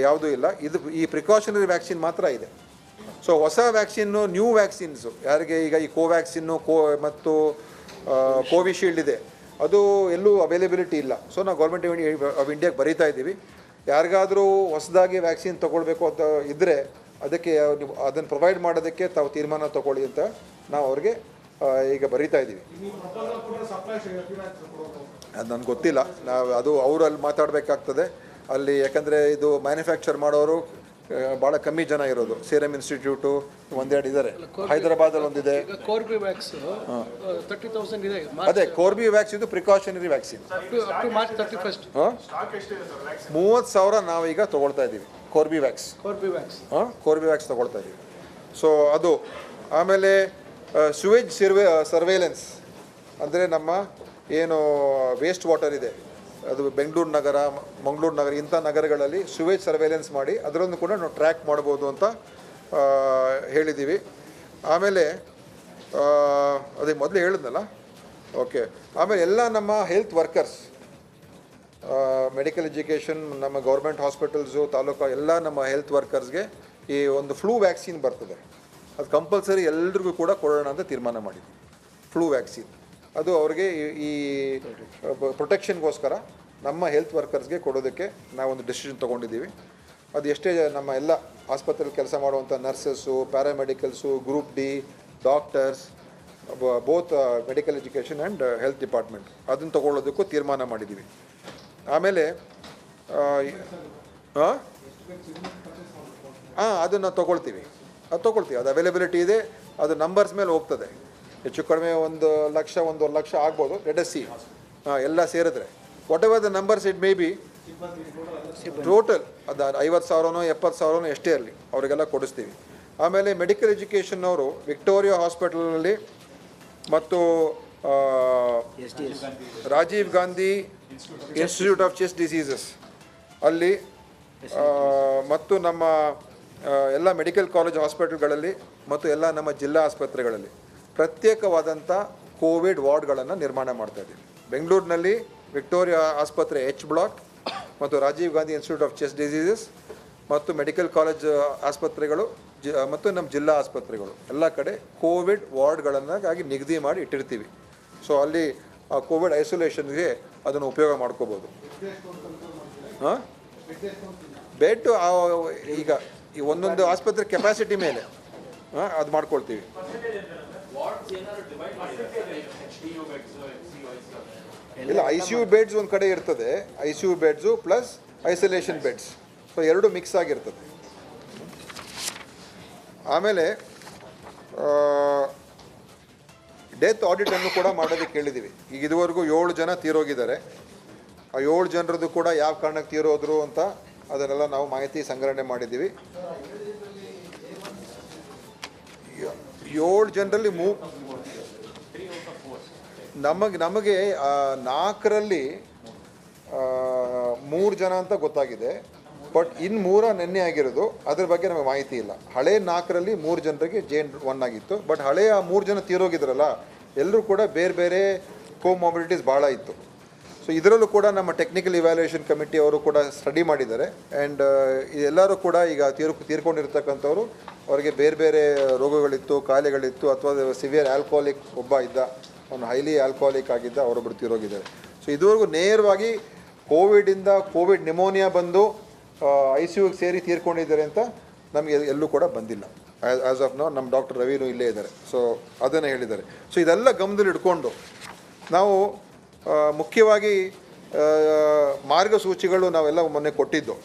ಯಾವುದೂ ಇಲ್ಲ. ಈ ಪ್ರಿಕಾಷನರಿ ವ್ಯಾಕ್ಸಿನ್ ಮಾತ್ರ ಇದೆ. ಸೊ ಹೊಸ ವ್ಯಾಕ್ಸಿನ್ನು, ನ್ಯೂ ವ್ಯಾಕ್ಸಿನ್ಸು ಯಾರಿಗೆ ಈಗ ಈ ಕೋವ್ಯಾಕ್ಸಿನ್ನು ಮತ್ತು ಕೋವಿಶೀಲ್ಡ್ ಇದೆ, ಅದು ಎಲ್ಲೂ ಅವೈಲೇಬಿಲಿಟಿ ಇಲ್ಲ. ಸೊ ನಾವು ಗೌರ್ಮೆಂಟ್ ಆಫ್ ಇಂಡಿಯಾಗೆ ಬರೀತಾ ಇದ್ದೀವಿ. ಯಾರಿಗಾದರೂ ಹೊಸದಾಗಿ ವ್ಯಾಕ್ಸಿನ್ ತೊಗೊಳ್ಬೇಕು ಅಂತ ಇದ್ದರೆ ಅದಕ್ಕೆ ಅದನ್ನು ಪ್ರೊವೈಡ್ ಮಾಡೋದಕ್ಕೆ ತಾವು ತೀರ್ಮಾನ ತೊಗೊಳ್ಳಿ ಅಂತ ನಾವು ಅವ್ರಿಗೆ ಈಗ ಬರೀತಾ ಇದ್ದೀವಿ. ಅದು ನನಗೆ ಗೊತ್ತಿಲ್ಲ, ಅದು ಅವರು ಅಲ್ಲಿ ಮಾತಾಡಬೇಕಾಗ್ತದೆ ಅಲ್ಲಿ. ಯಾಕಂದರೆ ಇದು ಮ್ಯಾನುಫ್ಯಾಕ್ಚರ್ ಮಾಡೋರು ಭಾಳ ಕಮ್ಮಿ ಜನ ಇರೋದು. ಸೀರಮ್ ಇನ್ಸ್ಟಿಟ್ಯೂಟು ಒಂದೆರಡು ಇದ್ದಾರೆ, ಹೈದರಾಬಾದಲ್ಲಿ ಒಂದಿದೆ. ಅದೇ ಕೋರ್ಬಿವ್ಯಾಕ್ಸ್ ಇದು ಪ್ರಿಕಾಷನರಿ ವ್ಯಾಕ್ಸಿನ್. 30,000 ನಾವೀಗ ತೊಗೊಳ್ತಾ ಇದ್ದೀವಿ ಕೋರ್ಬಿವ್ಯಾಕ್ಸ್ ತೊಗೊಳ್ತಾ ಇದ್ದೀವಿ. ಸೊ ಅದು ಆಮೇಲೆ ಸುವೇಜ್ ಸರ್ವೇಲೆನ್ಸ್ ಅಂದರೆ ನಮ್ಮ ಏನು ವೇಸ್ಟ್ ವಾಟರ್ ಇದೆ, ಅದು ಬೆಂಗಳೂರು ನಗರ, ಮಂಗಳೂರು ನಗರ, ಇಂಥ ನಗರಗಳಲ್ಲಿ ಸುವೇಜ್ ಸರ್ವೇಲೆನ್ಸ್ ಮಾಡಿ ಅದರನ್ನು ಕೂಡ ನಾವು ಟ್ರ್ಯಾಕ್ ಮಾಡ್ಬೋದು ಅಂತ ಹೇಳಿದ್ದೀವಿ. ಆಮೇಲೆ ಅದೇ ಮೊದಲು ಹೇಳಿದ್ನಲ್ಲ, ಓಕೆ. ಆಮೇಲೆ ಎಲ್ಲ ನಮ್ಮ ಹೆಲ್ತ್ ವರ್ಕರ್ಸ್, ಮೆಡಿಕಲ್ ಎಜುಕೇಷನ್, ನಮ್ಮ ಗೌರ್ಮೆಂಟ್ ಹಾಸ್ಪಿಟಲ್ಸು, ತಾಲೂಕು ಎಲ್ಲ ನಮ್ಮ ಹೆಲ್ತ್ ವರ್ಕರ್ಸ್ಗೆ ಈ ಒಂದು ಫ್ಲೂ ವ್ಯಾಕ್ಸಿನ್ ಬರ್ತದೆ. ಅದು ಕಂಪಲ್ಸರಿ ಎಲ್ರಿಗೂ ಕೂಡ ಕೊಡೋಣ ಅಂತ ತೀರ್ಮಾನ ಮಾಡಿದ್ವಿ. ಫ್ಲೂ ವ್ಯಾಕ್ಸಿನ್ ಅದು ಅವ್ರಿಗೆ ಈ ಪ್ರೊಟೆಕ್ಷನ್ಗೋಸ್ಕರ ನಮ್ಮ ಹೆಲ್ತ್ ವರ್ಕರ್ಸ್ಗೆ ಕೊಡೋದಕ್ಕೆ ನಾವೊಂದು ಡಿಸಿಷನ್ ತೊಗೊಂಡಿದ್ದೀವಿ. ಅದು ಎಷ್ಟೇ ನಮ್ಮ ಎಲ್ಲ ಆಸ್ಪತ್ರೆಯಲ್ಲಿ ಕೆಲಸ ಮಾಡುವಂಥ nurses, paramedicals, group D, doctors, both medical education and health department ಅದನ್ನು ತೊಗೊಳ್ಳೋದಕ್ಕೂ ತೀರ್ಮಾನ ಮಾಡಿದ್ದೀವಿ. ಆಮೇಲೆ ಅದನ್ನು ತೊಗೊಳ್ತೀವಿ, ಅದು ಅವೈಲೇಬಿಲಿಟಿ ಇದೆ. ಅದು ನಂಬರ್ಸ್ ಮೇಲೆ ಹೋಗ್ತದೆ. ಹೆಚ್ಚು ಕಡಿಮೆ 1,00,000 1.5 ಲಕ್ಷ ಆಗ್ಬೋದು. ಲೆಟ್ ಅಸ್ ಸಿ ಎಲ್ಲ ಸೇರಿದ್ರೆ what ever the numbers it may be, total ಅದು 50,000ನೋ 70,000ನೋ ಎಷ್ಟೇ ಇರಲಿ ಅವರಿಗೆಲ್ಲ ಕೊಡಿಸ್ತೀವಿ. ಆಮೇಲೆ ಮೆಡಿಕಲ್ ಎಜುಕೇಷನ್ನವರು ವಿಕ್ಟೋರಿಯಾ ಹಾಸ್ಪಿಟಲಲ್ಲಿ ಮತ್ತು Rajiv Gandhi institute of chest diseases ಅಲ್ಲಿ ಮತ್ತು ನಮ್ಮ ಎಲ್ಲ ಮೆಡಿಕಲ್ ಕಾಲೇಜ್ ಹಾಸ್ಪಿಟಲ್ಗಳಲ್ಲಿ ಮತ್ತು ಎಲ್ಲ ನಮ್ಮ ಜಿಲ್ಲಾ ಆಸ್ಪತ್ರೆಗಳಲ್ಲಿ ಪ್ರತ್ಯೇಕವಾದಂಥ ಕೋವಿಡ್ ವಾರ್ಡ್ಗಳನ್ನು ನಿರ್ಮಾಣ ಮಾಡ್ತಾಯಿದ್ದೀವಿ. ಬೆಂಗಳೂರಿನಲ್ಲಿ ವಿಕ್ಟೋರಿಯಾ ಆಸ್ಪತ್ರೆ H ಬ್ಲಾಕ್ ಮತ್ತು Rajiv Gandhi institute of chest diseases ಮತ್ತು ಮೆಡಿಕಲ್ ಕಾಲೇಜ್ ಆಸ್ಪತ್ರೆಗಳು ಮತ್ತು ನಮ್ಮ ಜಿಲ್ಲಾ ಆಸ್ಪತ್ರೆಗಳು ಎಲ್ಲ ಕಡೆ ಕೋವಿಡ್ ವಾರ್ಡ್ಗಳನ್ನಾಗಿ ನಿಗದಿ ಮಾಡಿ ಇಟ್ಟಿರ್ತೀವಿ. ಸೊ ಅಲ್ಲಿ ಕೋವಿಡ್ ಐಸೋಲೇಷನ್ಗೆ ಅದನ್ನು ಉಪಯೋಗ ಮಾಡ್ಕೋಬೋದು. ಬೆಡ್ ಈಗ ಈ ಒಂದೊಂದು ಆಸ್ಪತ್ರೆ ಕೆಪಾಸಿಟಿ ಮೇಲೆ ಅದು ಮಾಡ್ಕೊಳ್ತೀವಿ. ಇಲ್ಲ, ICU ಬೆಡ್ಸ್ ಒಂದು ಕಡೆ ಇರ್ತದೆ, ICU beds plus isolation beds, so ಎರಡು ಮಿಕ್ಸ್ ಆಗಿರ್ತದೆ. ಆಮೇಲೆ ಡೆತ್ ಆಡಿಟನ್ನು ಕೂಡ ಮಾಡೋದಕ್ಕೆ ಹೇಳಿದ್ದೀವಿ. ಈಗ ಇದುವರೆಗೂ 7 ಜನ ತೀರೋಗಿದ್ದಾರೆ. ಆ 7 ಜನರದ್ದು ಕೂಡ ಯಾವ ಕಾರಣಕ್ಕೆ ತೀರೋದ್ರು ಅಂತ ಅದನ್ನೆಲ್ಲ ನಾವು ಮಾಹಿತಿ ಸಂಗ್ರಹಣೆ ಮಾಡಿದ್ದೀವಿ. 7 ಜನರಲ್ಲಿ ನಮಗೆ 4ರಲ್ಲಿ 3 ಜನ ಅಂತ ಗೊತ್ತಾಗಿದೆ. ಬಟ್ ಇನ್ನು 3 ನೆನ್ನೆ ಆಗಿರೋದು, ಅದ್ರ ಬಗ್ಗೆ ನಮಗೆ ಮಾಹಿತಿ ಇಲ್ಲ. ಹಳೆ 4ರಲ್ಲಿ 3 ಜನರಿಗೆ JN1 ಆಗಿತ್ತು. ಬಟ್ ಹಳೆಯ 3 ಜನ ತೀರೋಗಿದ್ರಲ್ಲ, ಎಲ್ಲರೂ ಕೂಡ ಬೇರೆ ಬೇರೆ ಕೋಮಾರ್ಬಿಡಿಟೀಸ್ ಭಾಳ ಇತ್ತು. ಸೊ ಇದರಲ್ಲೂ ಕೂಡ ನಮ್ಮ ಟೆಕ್ನಿಕಲ್ ಇವ್ಯಾಲ್ಯೂಯೇಷನ್ ಕಮಿಟಿ ಅವರು ಕೂಡ ಸ್ಟಡಿ ಮಾಡಿದ್ದಾರೆ. ಆ್ಯಂಡ್ ಎಲ್ಲರೂ ಕೂಡ ಈಗ ತೀರ್ಕೊಂಡಿರ್ತಕ್ಕಂಥವ್ರು ಅವರಿಗೆ ಬೇರೆ ಬೇರೆ ರೋಗಗಳಿತ್ತು, ಕಾಯಿಲೆಗಳಿತ್ತು, ಅಥವಾ ಸಿವಿಯರ್ ಆಲ್ಕೋಹಾಲಿಕ್ ಒಬ್ಬ ಇದ್ದ, ಅವನು ಹೈಲಿ ಆಲ್ಕೋಹಾಲಿಕ್ ಆಗಿದ್ದ, ಅವರೊಬ್ಬರು ತೀರೋಗಿದ್ದಾರೆ. ಸೊ ಇದುವರೆಗೂ ನೇರವಾಗಿ ಕೋವಿಡಿಂದ ಕೋವಿಡ್ ನಿಮೋನಿಯಾ ಬಂದು ICUಗೆ ಸೇರಿ ತೀರ್ಕೊಂಡಿದ್ದಾರೆ ಅಂತ ನಮಗೆ ಎಲ್ಲೂ ಕೂಡ ಬಂದಿಲ್ಲ. ಆ್ಯಸ್ ಆಫ್ ನೌ ನಮ್ಮ ಡಾಕ್ಟರ್ ರವಿನೂ ಇಲ್ಲೇ ಇದ್ದಾರೆ. ಸೊ ಅದನ್ನೇ ಹೇಳಿದ್ದಾರೆ. ಸೊ ಇದೆಲ್ಲ ಗಮನದಲ್ಲಿ ಇಟ್ಕೊಂಡು ನಾವು ಮುಖ್ಯವಾಗಿ ಮಾರ್ಗಸೂಚಿಗಳು ನಾವೆಲ್ಲ ಮೊನ್ನೆ ಕೊಟ್ಟಿದ್ದು.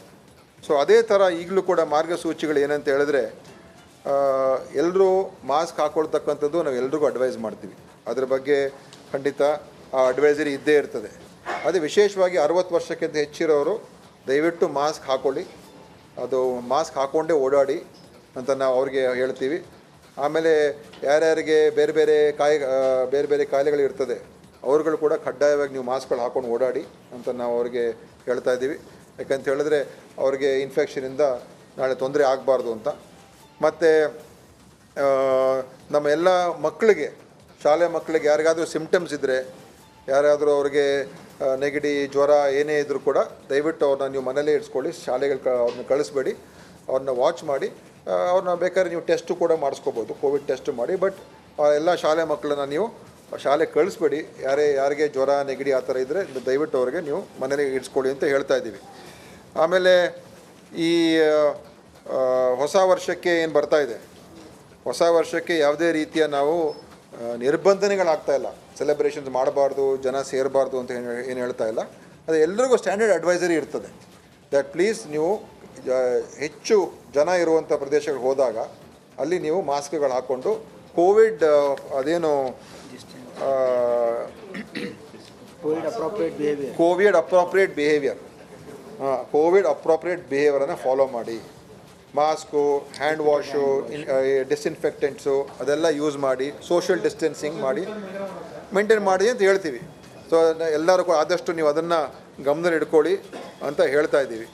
ಸೊ ಅದೇ ಥರ ಈಗಲೂ ಕೂಡ ಮಾರ್ಗಸೂಚಿಗಳು ಏನಂತ ಹೇಳಿದ್ರೆ ಎಲ್ಲರೂ ಮಾಸ್ಕ್ ಹಾಕ್ಕೊಳ್ತಕ್ಕಂಥದ್ದು ನಾವು ಎಲ್ರಿಗೂ ಅಡ್ವೈಸ್ ಮಾಡ್ತೀವಿ. ಅದ್ರ ಬಗ್ಗೆ ಖಂಡಿತ ಆ ಅಡ್ವೈಸರಿ ಇದ್ದೇ ಇರ್ತದೆ. ಅದೇ ವಿಶೇಷವಾಗಿ 60 ವರ್ಷಕ್ಕಿಂತ ಹೆಚ್ಚಿರೋರು ದಯವಿಟ್ಟು ಮಾಸ್ಕ್ ಹಾಕ್ಕೊಳ್ಳಿ, ಅದು ಮಾಸ್ಕ್ ಹಾಕ್ಕೊಂಡೇ ಓಡಾಡಿ ಅಂತ ನಾವು ಅವ್ರಿಗೆ ಹೇಳ್ತೀವಿ. ಆಮೇಲೆ ಯಾರ್ಯಾರಿಗೆ ಬೇರೆ ಬೇರೆ ಕಾಯಿಲೆಗಳು ಇರ್ತದೆ ಅವ್ರುಗಳು ಕೂಡ ಕಡ್ಡಾಯವಾಗಿ ನೀವು ಮಾಸ್ಕ್ಗಳು ಹಾಕ್ಕೊಂಡು ಓಡಾಡಿ ಅಂತ ನಾವು ಅವ್ರಿಗೆ ಹೇಳ್ತಾ ಇದ್ದೀವಿ. ಯಾಕಂತ ಹೇಳಿದ್ರೆ ಅವ್ರಿಗೆ ಇನ್ಫೆಕ್ಷನಿಂದ ನಾಳೆ ತೊಂದರೆ ಆಗಬಾರ್ದು ಅಂತ. ಮತ್ತು ನಮ್ಮ ಎಲ್ಲ ಮಕ್ಕಳಿಗೆ, ಶಾಲೆ ಮಕ್ಕಳಿಗೆ ಯಾರಿಗಾದರೂ ಸಿಮ್ಟಮ್ಸ್ ಇದ್ದರೆ, ಯಾರಾದರೂ ಅವ್ರಿಗೆ ನೆಗಡಿ ಜ್ವರ ಏನೇ ಇದ್ದರೂ ಕೂಡ ದಯವಿಟ್ಟು ಅವ್ರನ್ನ ನೀವು ಮನೇಲೇ ಇಡ್ಸ್ಕೊಳ್ಳಿ, ಅವ್ರನ್ನ ಕಳಿಸ್ಬೇಡಿ, ಅವ್ರನ್ನ ವಾಚ್ ಮಾಡಿ. ಅವ್ರನ್ನ ಬೇಕಾದ್ರೆ ನೀವು ಟೆಸ್ಟು ಕೂಡ ಮಾಡಿಸ್ಕೋಬೋದು, ಕೋವಿಡ್ ಟೆಸ್ಟ್ ಮಾಡಿ. ಬಟ್ ಎಲ್ಲ ಶಾಲೆ ಮಕ್ಕಳನ್ನ ನೀವು ಶಾಲೆಗೆ ಕಳಿಸ್ಬೇಡಿ. ಯಾರಿಗೆ ಜ್ವರ ನೆಗಡಿ ಆ ಥರ ಇದ್ದರೆ ದಯವಿಟ್ಟು ಅವ್ರಿಗೆ ನೀವು ಮನೇಲಿ ಇಡ್ಸ್ಕೊಳ್ಳಿ ಅಂತ ಹೇಳ್ತಾ ಇದ್ದೀವಿ. ಆಮೇಲೆ ಈ ಹೊಸ ವರ್ಷಕ್ಕೆ ಏನು ಬರ್ತಾ ಇದೆ, ಹೊಸ ವರ್ಷಕ್ಕೆ ಯಾವುದೇ ರೀತಿಯ ನಾವು ನಿರ್ಬಂಧನೆಗಳಾಗ್ತಾ ಇಲ್ಲ. ಸೆಲೆಬ್ರೇಷನ್ಸ್ ಮಾಡಬಾರ್ದು, ಜನ ಸೇರಬಾರ್ದು ಅಂತ ಏನು ಹೇಳ್ತಾ ಇಲ್ಲ. ಅದು ಎಲ್ರಿಗೂ ಸ್ಟ್ಯಾಂಡರ್ಡ್ ಅಡ್ವೈಸರಿ ಇರ್ತದೆ ದ್ಯಾಟ್ ಪ್ಲೀಸ್ ನೀವು ಹೆಚ್ಚು ಜನ ಇರುವಂಥ ಪ್ರದೇಶಗಳಿಗೆ ಹೋದಾಗ ಅಲ್ಲಿ ನೀವು ಮಾಸ್ಕ್ಗಳು ಹಾಕ್ಕೊಂಡು ಕೋವಿಡ್ ಅದೇನು ಕೋವಿಡ್ ಅಪ್ರೋಪ್ರಿಯೇಟ್ ಬಿಹೇವಿಯರನ್ನು ಫಾಲೋ ಮಾಡಿ. ಮಾಸ್ಕು, ಹ್ಯಾಂಡ್ ವಾಶು, ಡಿಸ್ಇನ್ಫೆಕ್ಟೆಂಟ್ಸು ಅದೆಲ್ಲ ಯೂಸ್ ಮಾಡಿ, ಸೋಷಿಯಲ್ ಡಿಸ್ಟೆನ್ಸಿಂಗ್ ಮಾಡಿ ಮೇಂಟೈನ್ ಮಾಡಿ ಅಂತ ಹೇಳ್ತೀವಿ. ಸೊ ಎಲ್ಲರೂ ಕೂಡ ಆದಷ್ಟು ನೀವು ಅದನ್ನು ಗಮನದಲ್ಲಿ ಇಟ್ಕೊಳ್ಳಿ ಅಂತ ಹೇಳ್ತಾ ಇದ್ದೀವಿ.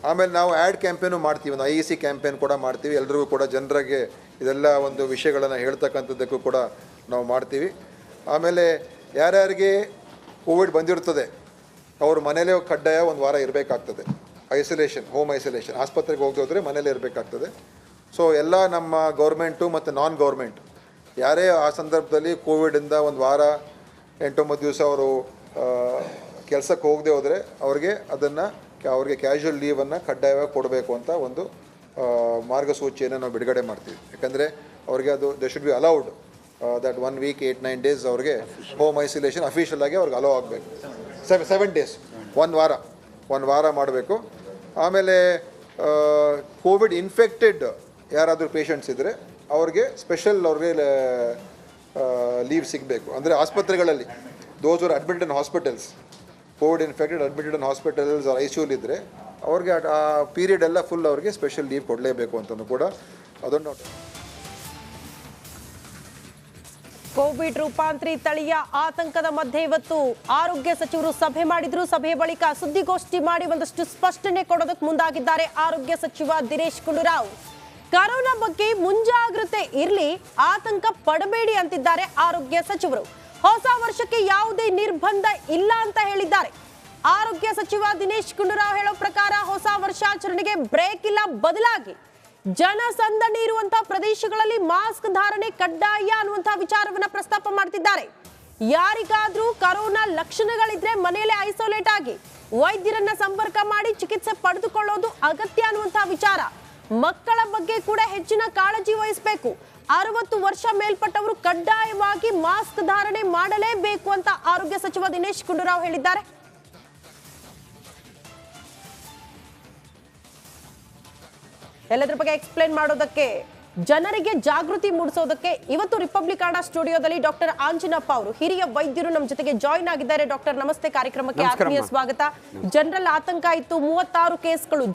ಆಮೇಲೆ ನಾವು ಆ್ಯಡ್ ಕ್ಯಾಂಪೇನು ಮಾಡ್ತೀವಿ, ಒಂದು IEC ಕ್ಯಾಂಪೇನ್ ಕೂಡ ಮಾಡ್ತೀವಿ. ಎಲ್ರಿಗೂ ಕೂಡ ಜನರಿಗೆ ಇದೆಲ್ಲ ಒಂದು ವಿಷಯಗಳನ್ನು ಹೇಳ್ತಕ್ಕಂಥದ್ದಕ್ಕೂ ಕೂಡ ನಾವು ಮಾಡ್ತೀವಿ. ಆಮೇಲೆ ಯಾರ್ಯಾರಿಗೆ ಕೋವಿಡ್ ಬಂದಿರ್ತದೆ ಅವರು ಮನೇಲೇ ಕಡ್ಡಾಯ ಒಂದು ವಾರ ಇರಬೇಕಾಗ್ತದೆ. ಐಸೋಲೇಷನ್, ಹೋಮ್ ಐಸೋಲೇಷನ್, ಆಸ್ಪತ್ರೆಗೆ ಹೋಗೋದ್ರೆ ಮನೇಲೇ ಇರಬೇಕಾಗ್ತದೆ. ಸೊ ಎಲ್ಲ ನಮ್ಮ ಗೌರ್ಮೆಂಟು ಮತ್ತು ನಾನ್ ಗೌರ್ಮೆಂಟ್ ಯಾರೇ ಆ ಸಂದರ್ಭದಲ್ಲಿ ಕೋವಿಡಿಂದ ಒಂದು ವಾರ 8-9 ದಿವಸ ಅವರು ಕೆಲಸಕ್ಕೆ ಹೋಗದೆ ಹೋದರೆ ಅವ್ರಿಗೆ ಕ್ಯಾಶುವಲ್ ಲೀವನ್ನು ಕಡ್ಡಾಯವಾಗಿ ಕೊಡಬೇಕು ಅಂತ ಒಂದು ಮಾರ್ಗಸೂಚಿಯನ್ನು ನಾವು ಬಿಡುಗಡೆ ಮಾಡ್ತೀವಿ. ಯಾಕಂದರೆ ಅವ್ರಿಗೆ ಅದು they should be allowed that 1 week 8-9 days ಅವ್ರಿಗೆ ಹೋಮ್ ಐಸೋಲೇಷನ್ ಅಫಿಷಿಯಲ್ ಆಗಿ ಅವ್ರಿಗೆ ಅಲೋ ಆಗಬೇಕು. 7 ಡೇಸ್, ಒಂದು ವಾರ ಮಾಡಬೇಕು. ಆಮೇಲೆ ಕೋವಿಡ್ ಇನ್ಫೆಕ್ಟೆಡ್ ಯಾರಾದರೂ ಪೇಷಂಟ್ಸ್ ಇದ್ದರೆ ಅವ್ರಿಗೆ ಲೀವ್ ಸಿಗಬೇಕು. ಅಂದರೆ ಆಸ್ಪತ್ರೆಗಳಲ್ಲಿ those are admitted in hospitals, covid infected admitted in hospitals are ICU ಇದ್ದರೆ ಅವ್ರಿಗೆ ಆ ಪೀರಿಯಡ್ ಎಲ್ಲ ಫುಲ್ ಅವ್ರಿಗೆ ಸ್ಪೆಷಲ್ ಲೀವ್ ಕೊಡಲೇಬೇಕು ಅಂತಲೂ ಕೂಡ ಅದನ್ನು. ಕೋವಿಡ್ ರೂಪಾಂತರಿ ತಳಿಯ ಆತಂಕದ ಮಧ್ಯೆ ಇವತ್ತು ಆರೋಗ್ಯ ಸಚಿವರು ಸಭೆ ಮಾಡಿದ್ರು. ಸಭೆಯ ಬಳಿಕ ಸುದ್ದಿಗೋಷ್ಠಿ ಮಾಡಿ ಒಂದಷ್ಟು ಸ್ಪಷ್ಟನೆ ಕೊಡೋದಕ್ಕೆ ಮುಂದಾಗಿದ್ದಾರೆ ಆರೋಗ್ಯ ಸಚಿವ ದಿನೇಶ್ ಗುಂಡೂರಾವ್. ಕರೋನಾ ಬಗ್ಗೆ ಮುಂಜಾಗ್ರತೆ ಇರಲಿ, ಆತಂಕ ಪಡಬೇಡಿ ಅಂತಿದ್ದಾರೆ ಆರೋಗ್ಯ ಸಚಿವರು. ಹೊಸ ವರ್ಷಕ್ಕೆ ಯಾವುದೇ ನಿರ್ಬಂಧ ಇಲ್ಲ ಅಂತ ಹೇಳಿದ್ದಾರೆ. ಆರೋಗ್ಯ ಸಚಿವ ದಿನೇಶ್ ಗುಂಡೂರಾವ್ ಹೇಳೋ ಪ್ರಕಾರ ಹೊಸ ವರ್ಷಾಚರಣೆಗೆ ಬ್ರೇಕ್ ಇಲ್ಲ, ಬದಲಾಗಿ ಜನಸಂದಣಿ ಇರುವಂತಹ ಪ್ರದೇಶಗಳಲ್ಲಿ ಮಾಸ್ಕ್ ಧಾರಣೆ ಕಡ್ಡಾಯ ಅನ್ನುವಂತಹ ವಿಚಾರವನ್ನ ಪ್ರಸ್ತಾಪ ಮಾಡ್ತಿದ್ದಾರೆ. ಯಾರಿಗಾದ್ರೂ ಕರೋನಾ ಲಕ್ಷಣಗಳಿದ್ರೆ ಮನೆಯಲ್ಲೇ ಐಸೋಲೇಟ್ ಆಗಿ ವೈದ್ಯರನ್ನ ಸಂಪರ್ಕ ಮಾಡಿ ಚಿಕಿತ್ಸೆ ಪಡೆದುಕೊಳ್ಳೋದು ಅಗತ್ಯ ಅನ್ನುವಂತಹ ವಿಚಾರ. ಮಕ್ಕಳ ಬಗ್ಗೆ ಕೂಡ ಹೆಚ್ಚಿನ ಕಾಳಜಿ ವಹಿಸಬೇಕು. 60 ವರ್ಷ ಮೇಲ್ಪಟ್ಟವರು ಕಡ್ಡಾಯವಾಗಿ ಮಾಸ್ಕ್ ಧಾರಣೆ ಮಾಡಲೇಬೇಕು ಅಂತ ಆರೋಗ್ಯ ಸಚಿವ ದಿನೇಶ್ ಗುಂಡೂರಾವ್ ಹೇಳಿದ್ದಾರೆ. ಎಲ್ಲದರ ಬಗ್ಗೆ ಎಕ್ಸ್ಪ್ಲೇನ್ ಮಾಡೋದಕ್ಕೆ, ಜನರಿಗೆ ಜಾಗೃತಿ ಮೂಡಿಸೋದಕ್ಕೆ ಇವತ್ತು ರಿಪಬ್ಲಿಕ್ ಕನ್ನಡ ಸ್ಟುಡಿಯೋದಲ್ಲಿ ಡಾಕ್ಟರ್ ಆಂಜಿನಪ್ಪ ಅವರು, ಹಿರಿಯ ವೈದ್ಯರು, ನಮ್ಮ ಜೊತೆಗೆ ಜಾಯಿನ್ ಆಗಿದ್ದಾರೆ. ಡಾಕ್ಟರ್ ನಮಸ್ತೆ, ಕಾರ್ಯಕ್ರಮಕ್ಕೆ ಆತ್ಮೀಯ ಸ್ವಾಗತ. ಜನರಲ್ ಆತಂಕ ಇತ್ತು, 36 ಕೇಸ್ಗಳು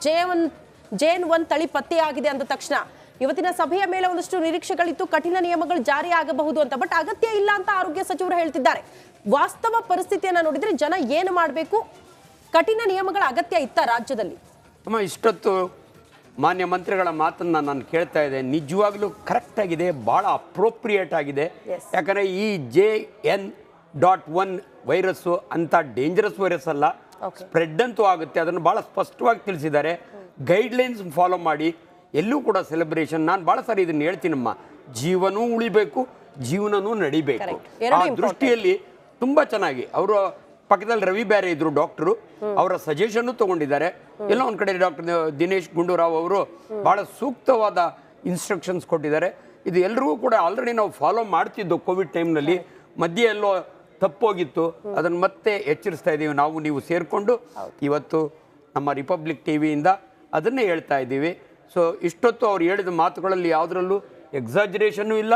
JN1 ತಳಿ ಪತ್ತೆಯಾಗಿದೆ ಅಂದ ತಕ್ಷಣ ಇವತ್ತಿನ ಸಭೆಯ ಮೇಲೆ ಒಂದಷ್ಟು ನಿರೀಕ್ಷೆಗಳಿತ್ತು, ಕಠಿಣ ನಿಯಮಗಳು ಜಾರಿ ಆಗಬಹುದು ಅಂತ. ಬಟ್ ಅಗತ್ಯ ಇಲ್ಲ ಅಂತ ಆರೋಗ್ಯ ಸಚಿವರು ಹೇಳ್ತಿದ್ದಾರೆ. ವಾಸ್ತವ ಪರಿಸ್ಥಿತಿಯನ್ನ ನೋಡಿದ್ರೆ ಜನ ಏನು ಮಾಡಬೇಕು, ಕಠಿಣ ನಿಯಮಗಳ ಅಗತ್ಯ ಇತ್ತ ರಾಜ್ಯದಲ್ಲಿ? ಇಷ್ಟೊತ್ತು ಮಾನ್ಯ ಮಂತ್ರಿಗಳ ಮಾತನ್ನು ನಾನು ಕೇಳ್ತಾ ಇದ್ದೆ, ನಿಜವಾಗ್ಲೂ ಕರೆಕ್ಟ್ ಆಗಿದೆ, ಭಾಳ ಅಪ್ರೋಪ್ರಿಯೇಟ್ ಆಗಿದೆ. ಯಾಕಂದರೆ ಈ JN.1 ವೈರಸ್ಸು ಅಂತ ಡೇಂಜರಸ್ ವೈರಸ್ ಅಲ್ಲ, ಸ್ಪ್ರೆಡ್ ಅಂತೂ ಆಗುತ್ತೆ, ಅದನ್ನು ಭಾಳ ಸ್ಪಷ್ಟವಾಗಿ ತಿಳಿಸಿದ್ದಾರೆ. ಗೈಡ್ಲೈನ್ಸ್ ಫಾಲೋ ಮಾಡಿ ಎಲ್ಲೂ ಕೂಡ ಸೆಲೆಬ್ರೇಷನ್, ನಾನು ಭಾಳ ಸಾರಿ ಇದನ್ನು ಹೇಳ್ತೀನಮ್ಮ, ಜೀವನೂ ಉಳಿಬೇಕು, ಜೀವನನೂ ನಡಿಬೇಕು. ಆ ದೃಷ್ಟಿಯಲ್ಲಿ ತುಂಬ ಚೆನ್ನಾಗಿ ಅವರು ಪಕ್ಕದಲ್ಲಿ ರವಿ ಬ್ಯಾರೆ ಇದ್ರು ಡಾಕ್ಟರು, ಅವರ ಸಜೆಷನ್ನು ತಗೊಂಡಿದ್ದಾರೆ. ಎಲ್ಲ ಒಂದು ಕಡೆ ಡಾಕ್ಟರ್ ದಿನೇಶ್ ಗುಂಡೂರಾವ್ ಅವರು ಭಾಳ ಸೂಕ್ತವಾದ ಇನ್ಸ್ಟ್ರಕ್ಷನ್ಸ್ ಕೊಟ್ಟಿದ್ದಾರೆ. ಇದು ಎಲ್ಲರಿಗೂ ಕೂಡ ಆಲ್ರೆಡಿ ನಾವು ಫಾಲೋ ಮಾಡ್ತಿದ್ದು ಕೋವಿಡ್ ಟೈಮ್ನಲ್ಲಿ. ಮಧ್ಯೆ ಎಲ್ಲೋ ತಪ್ಪೋಗಿತ್ತು, ಅದನ್ನು ಮತ್ತೆ ಎಚ್ಚರಿಸ್ತಾ ಇದ್ದೀವಿ ನಾವು ನೀವು ಸೇರಿಕೊಂಡು. ಇವತ್ತು ನಮ್ಮ ರಿಪಬ್ಲಿಕ್ ಟಿವಿಯಿಂದ ಅದನ್ನೇ ಹೇಳ್ತಾ ಇದ್ದೀವಿ. ಸೊ ಇಷ್ಟೊತ್ತು ಅವ್ರು ಹೇಳಿದ ಮಾತುಗಳಲ್ಲಿ ಯಾವುದರಲ್ಲೂ ಎಕ್ಸಾಜರೇಷನ್ನು ಇಲ್ಲ,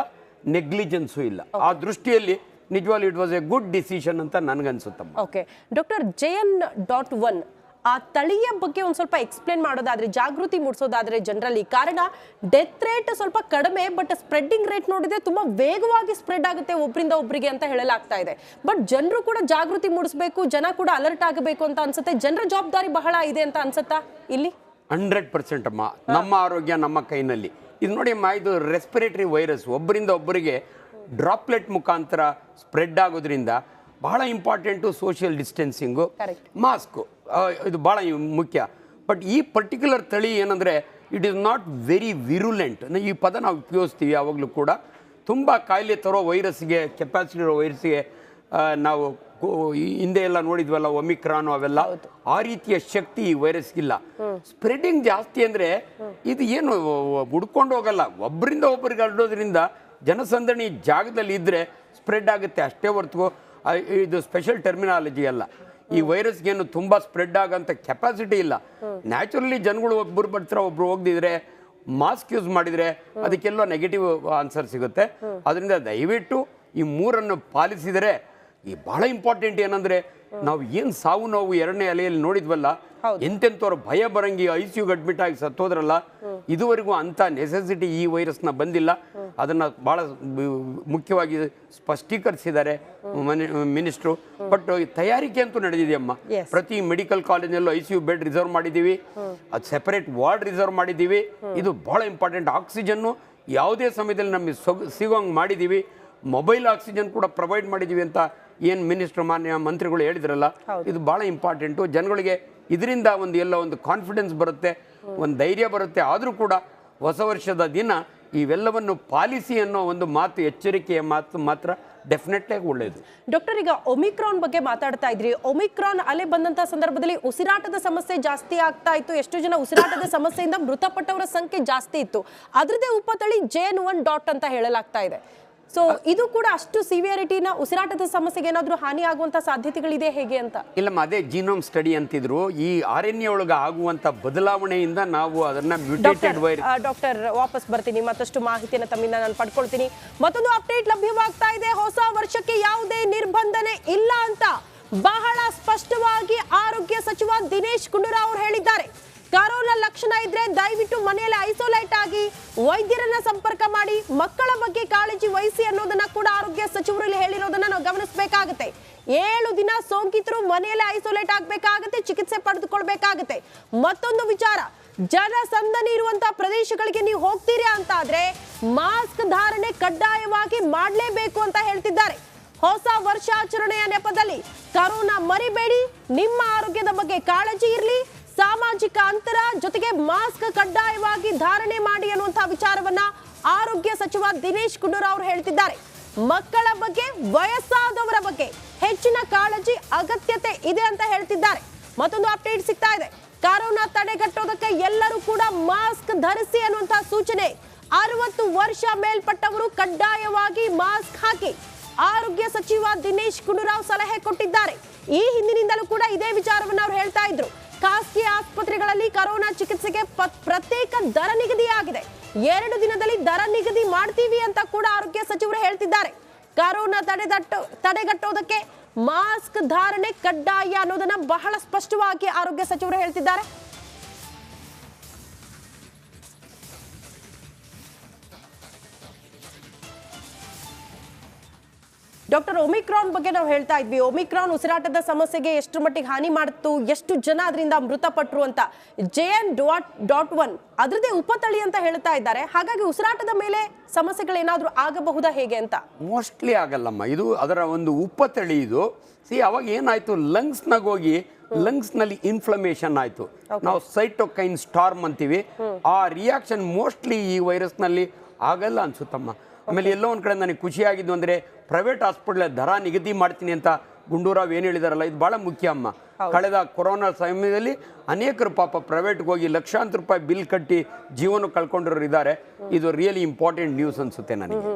ನೆಗ್ಲಿಜೆನ್ಸು ಇಲ್ಲ. ಆ ದೃಷ್ಟಿಯಲ್ಲಿ ನಿಜವಾಗ್ಲೂ it was A good decision ಅಂತ ನನಗನ್ಸುತ್ತಮ್ಮ. ಓಕೆ ಡಾಕ್ಟರ್ JN.1 ಆ ತಳಿಯ ಬಗ್ಗೆ ಒಂದು ಸ್ವಲ್ಪ ಎಕ್ಸ್ಪ್ಲೇನ್ ಮಾಡೋದಾದ್ರೆ, ಜಾಗೃತಿ ಮೂಡಿಸೋದಾದ್ರೆ ಜನರಲ್ಲಿ, ಕಾರಣ ಡೆತ್ ರೇಟ್ ಸ್ವಲ್ಪ ಕಡಿಮೆ, ಬಟ್ ಸ್ಪ್ರೆಡ್ಡಿಂಗ್ ರೇಟ್ ನೋಡಿದ್ರೆ ತುಂಬಾ ವೇಗವಾಗಿ ಸ್ಪ್ರೆಡ್ ಆಗುತ್ತೆ ಒಬ್ಬರಿಂದ ಒಬ್ಬರಿಗೆ ಅಂತ ಹೇಳಲಾಗ್ತಾ ಇದೆ. ಬಟ್ ಜನರು ಕೂಡ ಜಾಗೃತಿ ಮೂಡಿಸಬೇಕು, ಜನ ಕೂಡ ಅಲರ್ಟ್ ಆಗಬೇಕು ಅಂತ ಅನ್ಸುತ್ತೆ. ಜನರ ಜವಾಬ್ದಾರಿ ಬಹಳ ಇದೆ ಅಂತ ಅನ್ಸುತ್ತಾ ಇಲ್ಲಿ? 100% ಅಮ್ಮ. ನಮ್ಮ ಆರೋಗ್ಯ ನಮ್ಮ ಕೈನಲ್ಲಿ. ಇದು ನೋಡಿ ಅಮ್ಮ, ಇದು ರೆಸ್ಪಿರೇಟರಿ ವೈರಸ್ ಒಬ್ಬರಿಂದ ಒಬ್ಬರಿಗೆ ಡ್ರಾಪ್ಲೆಟ್ ಮುಖಾಂತರ ಸ್ಪ್ರೆಡ್ ಆಗೋದ್ರಿಂದ ಬಹಳ ಇಂಪಾರ್ಟೆಂಟು ಸೋಷಿಯಲ್ ಡಿಸ್ಟೆನ್ಸಿಂಗು, ಮಾಸ್ಕು, ಇದು ಭಾಳ ಮುಖ್ಯ. ಬಟ್ ಈ ಪರ್ಟಿಕ್ಯುಲರ್ ತಳಿ ಏನಂದರೆ ಇಟ್ ಈಸ್ ನಾಟ್ ವೆರಿ ವಿರುಲೆಂಟ್. ಈ ಪದ ನಾವು ಉಪಯೋಗಿಸ್ತೀವಿ ಯಾವಾಗಲೂ ಕೂಡ. ತುಂಬ ಕಾಯಿಲೆ ತರೋ ವೈರಸ್ಗೆ, ಕೆಪಾಸಿಟಿ ಇರೋ ವೈರಸ್ಗೆ ನಾವು ಹಿಂದೆ ಎಲ್ಲ ನೋಡಿದ್ವಲ್ಲ ಒಮಿಕ್ರಾನ್ ಅವೆಲ್ಲ, ಆ ರೀತಿಯ ಶಕ್ತಿ ಈ ವೈರಸ್ಗಿಲ್ಲ. ಸ್ಪ್ರೆಡಿಂಗ್ ಜಾಸ್ತಿ ಅಂದರೆ ಇದು ಏನು ಹುಡ್ಕೊಂಡು ಹೋಗಲ್ಲ, ಒಬ್ಬರಿಂದ ಒಬ್ಬರಿಗೆ ಹರಡೋದ್ರಿಂದ ಜನಸಂದಣಿ ಜಾಗದಲ್ಲಿ ಇದ್ದರೆ ಸ್ಪ್ರೆಡ್ ಆಗುತ್ತೆ ಅಷ್ಟೇ ಹೊರತು ಇದು ಸ್ಪೆಷಲ್ ಟರ್ಮಿನಾಲಜಿ ಅಲ್ಲ. ಈ ವೈರಸ್ಗೇನು ತುಂಬ ಸ್ಪ್ರೆಡ್ ಆಗೋಂಥ ಕೆಪಾಸಿಟಿ ಇಲ್ಲ. ನ್ಯಾಚುರಲಿ ಜನಗಳು ಒಬ್ಬರು ಬರ್ತಾರೆ, ಒಬ್ರು ಹೋಗ್ದಿದ್ರೆ, ಮಾಸ್ಕ್ ಯೂಸ್ ಮಾಡಿದರೆ ಅದಕ್ಕೆಲ್ಲ ನೆಗೆಟಿವ್ ಆನ್ಸರ್ ಸಿಗುತ್ತೆ. ಅದರಿಂದ ದಯವಿಟ್ಟು ಈ ಮೂರನ್ನು ಪಾಲಿಸಿದರೆ ಈ ಬಹಳ ಇಂಪಾರ್ಟೆಂಟ್. ಏನಂದರೆ ನಾವು ಏನು ಸಾವು ನೋವು ಎರಡನೇ ಅಲೆಯಲ್ಲಿ ನೋಡಿದ್ವಲ್ಲ, ಎಂತೆಂಥವ್ರು ಭಯ ಬರಂಗಿ ICUಗೆ ಅಡ್ಮಿಟ್ ಆಗಿ ಸತ್ತೋದ್ರಲ್ಲ, ಇದುವರೆಗೂ ಅಂಥ ನೆಸೆಸಿಟಿ ಈ ವೈರಸ್ನ ಬಂದಿಲ್ಲ. ಅದನ್ನು ಭಾಳ ಮುಖ್ಯವಾಗಿ ಸ್ಪಷ್ಟೀಕರಿಸಿದ್ದಾರೆ ಮಿನಿಸ್ಟ್ರು. ಬಟ್ ತಯಾರಿಕೆ ಅಂತೂ ನಡೆದಿದೆಯಮ್ಮ. ಪ್ರತಿ ಮೆಡಿಕಲ್ ಕಾಲೇಜಲ್ಲೂ ICU ಬೆಡ್ ರಿಸರ್ವ್ ಮಾಡಿದ್ದೀವಿ, ಅದು ಸೆಪರೇಟ್ ವಾರ್ಡ್ ರಿಸರ್ವ್ ಮಾಡಿದ್ದೀವಿ. ಇದು ಭಾಳ ಇಂಪಾರ್ಟೆಂಟ್. ಆಕ್ಸಿಜನ್ನು ಯಾವುದೇ ಸಮಯದಲ್ಲಿ ನಮಗೆ ಸಿಗೋಂಗೆ ಮಾಡಿದ್ದೀವಿ. ಮೊಬೈಲ್ ಆಕ್ಸಿಜನ್ ಕೂಡ ಪ್ರೊವೈಡ್ ಮಾಡಿದ್ದೀವಿ ಅಂತ ಏನು ಮಿನಿಸ್ಟರ್ ಮಾನ್ಯ ಮಂತ್ರಿಗಳು ಹೇಳಿದ್ರಲ್ಲ, ಇದು ಭಾಳ ಇಂಪಾರ್ಟೆಂಟು. ಜನಗಳಿಗೆ ಇದರಿಂದ ಒಂದು ಕಾನ್ಫಿಡೆನ್ಸ್ ಬರುತ್ತೆ, ಒಂದು ಧೈರ್ಯ ಬರುತ್ತೆ. ಆದರೂ ಕೂಡ ಹೊಸ ವರ್ಷದ ದಿನ ಇವೆಲ್ಲವನ್ನು ಪಾಲಿಸಿ ಅನ್ನೋ ಒಂದು ಮಾತು, ಎಚ್ಚರಿಕೆಯ ಮಾತು ಮಾತ್ರ ಡೆಫಿನೆಟ್ಲಿ ಒಳ್ಳೆಯದು. ಡಾಕ್ಟರ್, ಈಗ ಒಮಿಕ್ರಾನ್ ಬಗ್ಗೆ ಮಾತಾಡ್ತಾ ಇದ್ರಿ. ಒಮಿಕ್ರಾನ್ ಅಲೆ ಬಂದಂತ ಸಂದರ್ಭದಲ್ಲಿ ಉಸಿರಾಟದ ಸಮಸ್ಯೆ ಜಾಸ್ತಿ ಆಗ್ತಾ ಇತ್ತು. ಎಷ್ಟು ಜನ ಉಸಿರಾಟದ ಸಮಸ್ಯೆಯಿಂದ ಮೃತಪಟ್ಟವರ ಸಂಖ್ಯೆ ಜಾಸ್ತಿ ಇತ್ತು. ಅದರದೇ ಉಪತಳಿ JN.1 ಅಂತ ಹೇಳಲಾಗ್ತಾ ಇದೆ. ಸೊ ಇದು ಕೂಡ ಅಷ್ಟು ಸಿವಿಯರಿಟಿನ, ಉಸಿರಾಟದ ಸಮಸ್ಯೆಗೆ ಏನಾದರೂ ಹಾನಿ ಆಗುವಂತ ಸಾಧ್ಯತೆಗಳಿದೆ ಹೇಗೆ ಅಂತ? ಇಲ್ಲಮ್ಮ, ಅದೇ ಜೀನೋಮ್ ಸ್ಟಡಿ ಅಂತಿದ್ರು. ಈ RNA ಒಳಗೆ ಆಗುವಂತ ಬದಲಾವಣೆಯಿಂದ ನಾವು ಅದನ್ನ ಮ್ಯೂಟೇಟೆಡ್ ವೈರಸ್. ಡಾಕ್ಟರ್ ವಾಪಸ್ ಬರ್ತೀನಿ, ಮತ್ತಷ್ಟು ಮಾಹಿತಿಯನ್ನು ತಮ್ಮಿಂದ ನಾನು ಪಡ್ಕೊಳ್ತೀನಿ. ಮತ್ತೊಂದು ಅಪ್ಡೇಟ್ ಲಭ್ಯವಾಗ್ತಾ ಇದೆ. ಹೊಸ ವರ್ಷಕ್ಕೆ ಯಾವುದೇ ನಿರ್ಬಂಧನೆ ಇಲ್ಲ ಅಂತ ಬಹಳ ಸ್ಪಷ್ಟವಾಗಿ ಆರೋಗ್ಯ ಸಚಿವ ದಿನೇಶ್ ಗುಂಡೂರಾವ್ ಅವರು ಹೇಳಿದ್ದಾರೆ. ಕರೋನಾ ಲಕ್ಷಣ ಇದ್ರೆ ದಯವಿಟ್ಟು ಮನೆಯಲ್ಲಿ ಐಸೋಲೇಟ್ ಆಗಿ ವೈದ್ಯರನ್ನ ಸಂಪರ್ಕ ಮಾಡಿ ಮಕ್ಕಳ ಬಗ್ಗೆ ಕಾಳಜಿ ವಹಿಸಿ ಅನ್ನೋದನ್ನ ಕೂಡ ಆರೋಗ್ಯ ಸಚಿವರು ಇಲ್ಲಿ ಹೇಳಿರೋದನ್ನ ನಾವು ಗಮನಿಸಬೇಕಾಗುತ್ತೆ. 7 ದಿನ ಸೋಂಕಿತರು ಮನೆಯಲ್ಲಿ ಐಸೋಲೇಟ್ ಆಗಬೇಕಾಗುತ್ತೆ, ಚಿಕಿತ್ಸೆ ಪಡೆದುಕೊಳ್ಬೇಕಾಗುತ್ತೆ. ಮತ್ತೊಂದು ವಿಚಾರ, ಜನಸಂದಣಿ ಇರುವಂತಹ ಪ್ರದೇಶಗಳಿಗೆ ನೀವು ಹೋಗ್ತೀರಿ ಅಂತ ಆದ್ರೆ ಮಾಸ್ಕ್ ಧಾರಣೆ ಕಡ್ಡಾಯವಾಗಿ ಮಾಡಲೇಬೇಕು ಅಂತ ಹೇಳ್ತಿದ್ದಾರೆ. ಹೊಸ ವರ್ಷಾಚರಣೆಯ ನೆಪದಲ್ಲಿ ಕರೋನಾ ಮರಿಬೇಡಿ, ನಿಮ್ಮ ಆರೋಗ್ಯದ ಬಗ್ಗೆ ಕಾಳಜಿ ಇರಲಿ, ಸಾಮಾಜಿಕ ಅಂತರ ಜೊತೆಗೆ ಮಾಸ್ಕ್ ಕಡ್ಡಾಯವಾಗಿ ಧಾರಣೆ ಮಾಡಿ ಅನ್ನುವಂತಹ ವಿಚಾರವನ್ನ ಆರೋಗ್ಯ ಸಚಿವ ದಿನೇಶ್ ಗುಂಡೂರಾವ್ ಅವರು ಹೇಳ್ತಿದ್ದಾರೆ. ಮಕ್ಕಳ ಬಗ್ಗೆ, ವಯಸ್ಸಾದವರ ಬಗ್ಗೆ ಹೆಚ್ಚಿನ ಕಾಳಜಿ ಅಗತ್ಯತೆ ಇದೆ ಅಂತ ಹೇಳ್ತಿದ್ದಾರೆ. ಮತ್ತೊಂದು ಅಪ್ಡೇಟ್ ಸಿಗ್ತಾ ಇದೆ. ಕರೋನಾ ತಡೆಗಟ್ಟೋದಕ್ಕೆ ಎಲ್ಲರೂ ಕೂಡ ಮಾಸ್ಕ್ ಧರಿಸಿ ಅನ್ನುವಂತಹ ಸೂಚನೆ. 60 ವರ್ಷ ಮೇಲ್ಪಟ್ಟವರು ಕಡ್ಡಾಯವಾಗಿ ಮಾಸ್ಕ್ ಹಾಕಿ ಆರೋಗ್ಯ ಸಚಿವ ದಿನೇಶ್ ಗುಂಡೂರಾವ್ ಸಲಹೆ ಕೊಟ್ಟಿದ್ದಾರೆ. ಈ ಹಿಂದಿನಿಂದಲೂ ಕೂಡ ಇದೇ ವಿಚಾರವನ್ನು ಅವರು ಹೇಳ್ತಾ ಇದ್ರು. ಖಾಸಗಿ ಆಸ್ಪತ್ರೆಗಳಲ್ಲಿ ಕರೋನಾ ಚಿಕಿತ್ಸೆಗೆ ಪ್ರತ್ಯೇಕ ದರ ನಿಗದಿಯಾಗಿದೆ. 2 ದಿನದಲ್ಲಿ ದರ ನಿಗದಿ ಮಾಡ್ತೀವಿ ಅಂತ ಕೂಡ ಆರೋಗ್ಯ ಸಚಿವರು ಹೇಳ್ತಿದ್ದಾರೆ. ಕರೋನಾ ತಡೆಗಟ್ಟೋದಕ್ಕೆ ಮಾಸ್ಕ್ ಧಾರಣೆ ಕಡ್ಡಾಯ ಅನ್ನೋದನ್ನ ಬಹಳ ಸ್ಪಷ್ಟವಾಗಿ ಆರೋಗ್ಯ ಸಚಿವರು ಹೇಳ್ತಿದ್ದಾರೆ. ಡಾಕ್ಟರ್, ಒಮಿಕ್ರಾನ್ ಬಗ್ಗೆ ನಾವು ಹೇಳ್ತಾ ಇದ್ವಿ. ಒಮಿಕ್ರಾನ್ ಉಸಿರಾಟದ ಸಮಸ್ಯೆಗೆ ಎಷ್ಟು ಮಟ್ಟಿಗೆ ಹಾನಿ ಮಾಡ್ತು, ಎಷ್ಟು ಜನ ಅದರಿಂದ ಮೃತಪಟ್ಟರು ಅಂತ. JN.1 ಅದರದೇ ಉಪತಳಿ ಅಂತ ಹೇಳ್ತಾ ಇದ್ದಾರೆ. ಹಾಗಾಗಿ ಉಸಿರಾಟದ ಮೇಲೆ ಸಮಸ್ಯೆಗಳೇನಾದ್ರೂ ಆಗಬಹುದಾ ಹೇಗೆ ಅಂತ? ಮೋಸ್ಟ್ಲಿ ಆಗಲ್ಲಮ್ಮ, ಇದು ಅದರ ಒಂದು ಉಪತಳಿ. ಇದು ಅವಾಗ ಏನಾಯ್ತು, ಲಂಗ್ಸ್ನಾಗ ಹೋಗಿ ಲಂಗ್ಸ್ನಲ್ಲಿ ಇನ್ಫ್ಲಮೇಷನ್ ಆಯಿತು. ನಾವು ಸೈಟೋಕೈನ್ ಸ್ಟಾರ್ಮ್ ಅಂತೀವಿ. ಆ ರಿಯಾಕ್ಷನ್ ಮೋಸ್ಟ್ಲಿ ಈ ವೈರಸ್ನಲ್ಲಿ ಆಗಲ್ಲ ಅನ್ಸುತ್ತಮ್ಮ. ಆಮೇಲೆ ಎಲ್ಲೋ ಒಂದು ಕಡೆ ನನಗೆ ಖುಷಿಯಾಗಿದ್ದು ಅಂದರೆ ಪ್ರೈವೇಟ್ ಹಾಸ್ಪಿಟ್ಲ್ ದರ ನಿಗದಿ ಮಾಡ್ತೀನಿ ಅಂತ ಗುಂಡೂರಾವ್ ಏನು ಹೇಳಿದಾರಲ್ಲ, ಇದು ಭಾಳ ಮುಖ್ಯ ಅಮ್ಮ. ಕಳೆದ ಕೊರೋನಾ ಸಮಯದಲ್ಲಿ ಅನೇಕರು ಪಾಪ ಪ್ರೈವೇಟ್ಗೆ ಹೋಗಿ ಲಕ್ಷಾಂತರ ರೂಪಾಯಿ ಬಿಲ್ ಕಟ್ಟಿ ಜೀವನ ಕಳ್ಕೊಂಡಿರೋರು ಇದ್ದಾರೆ. ಇದು ರಿಯಲಿ ಇಂಪಾರ್ಟೆಂಟ್ ನ್ಯೂಸ್ ಅನ್ಸುತ್ತೆ ನನಗೆ.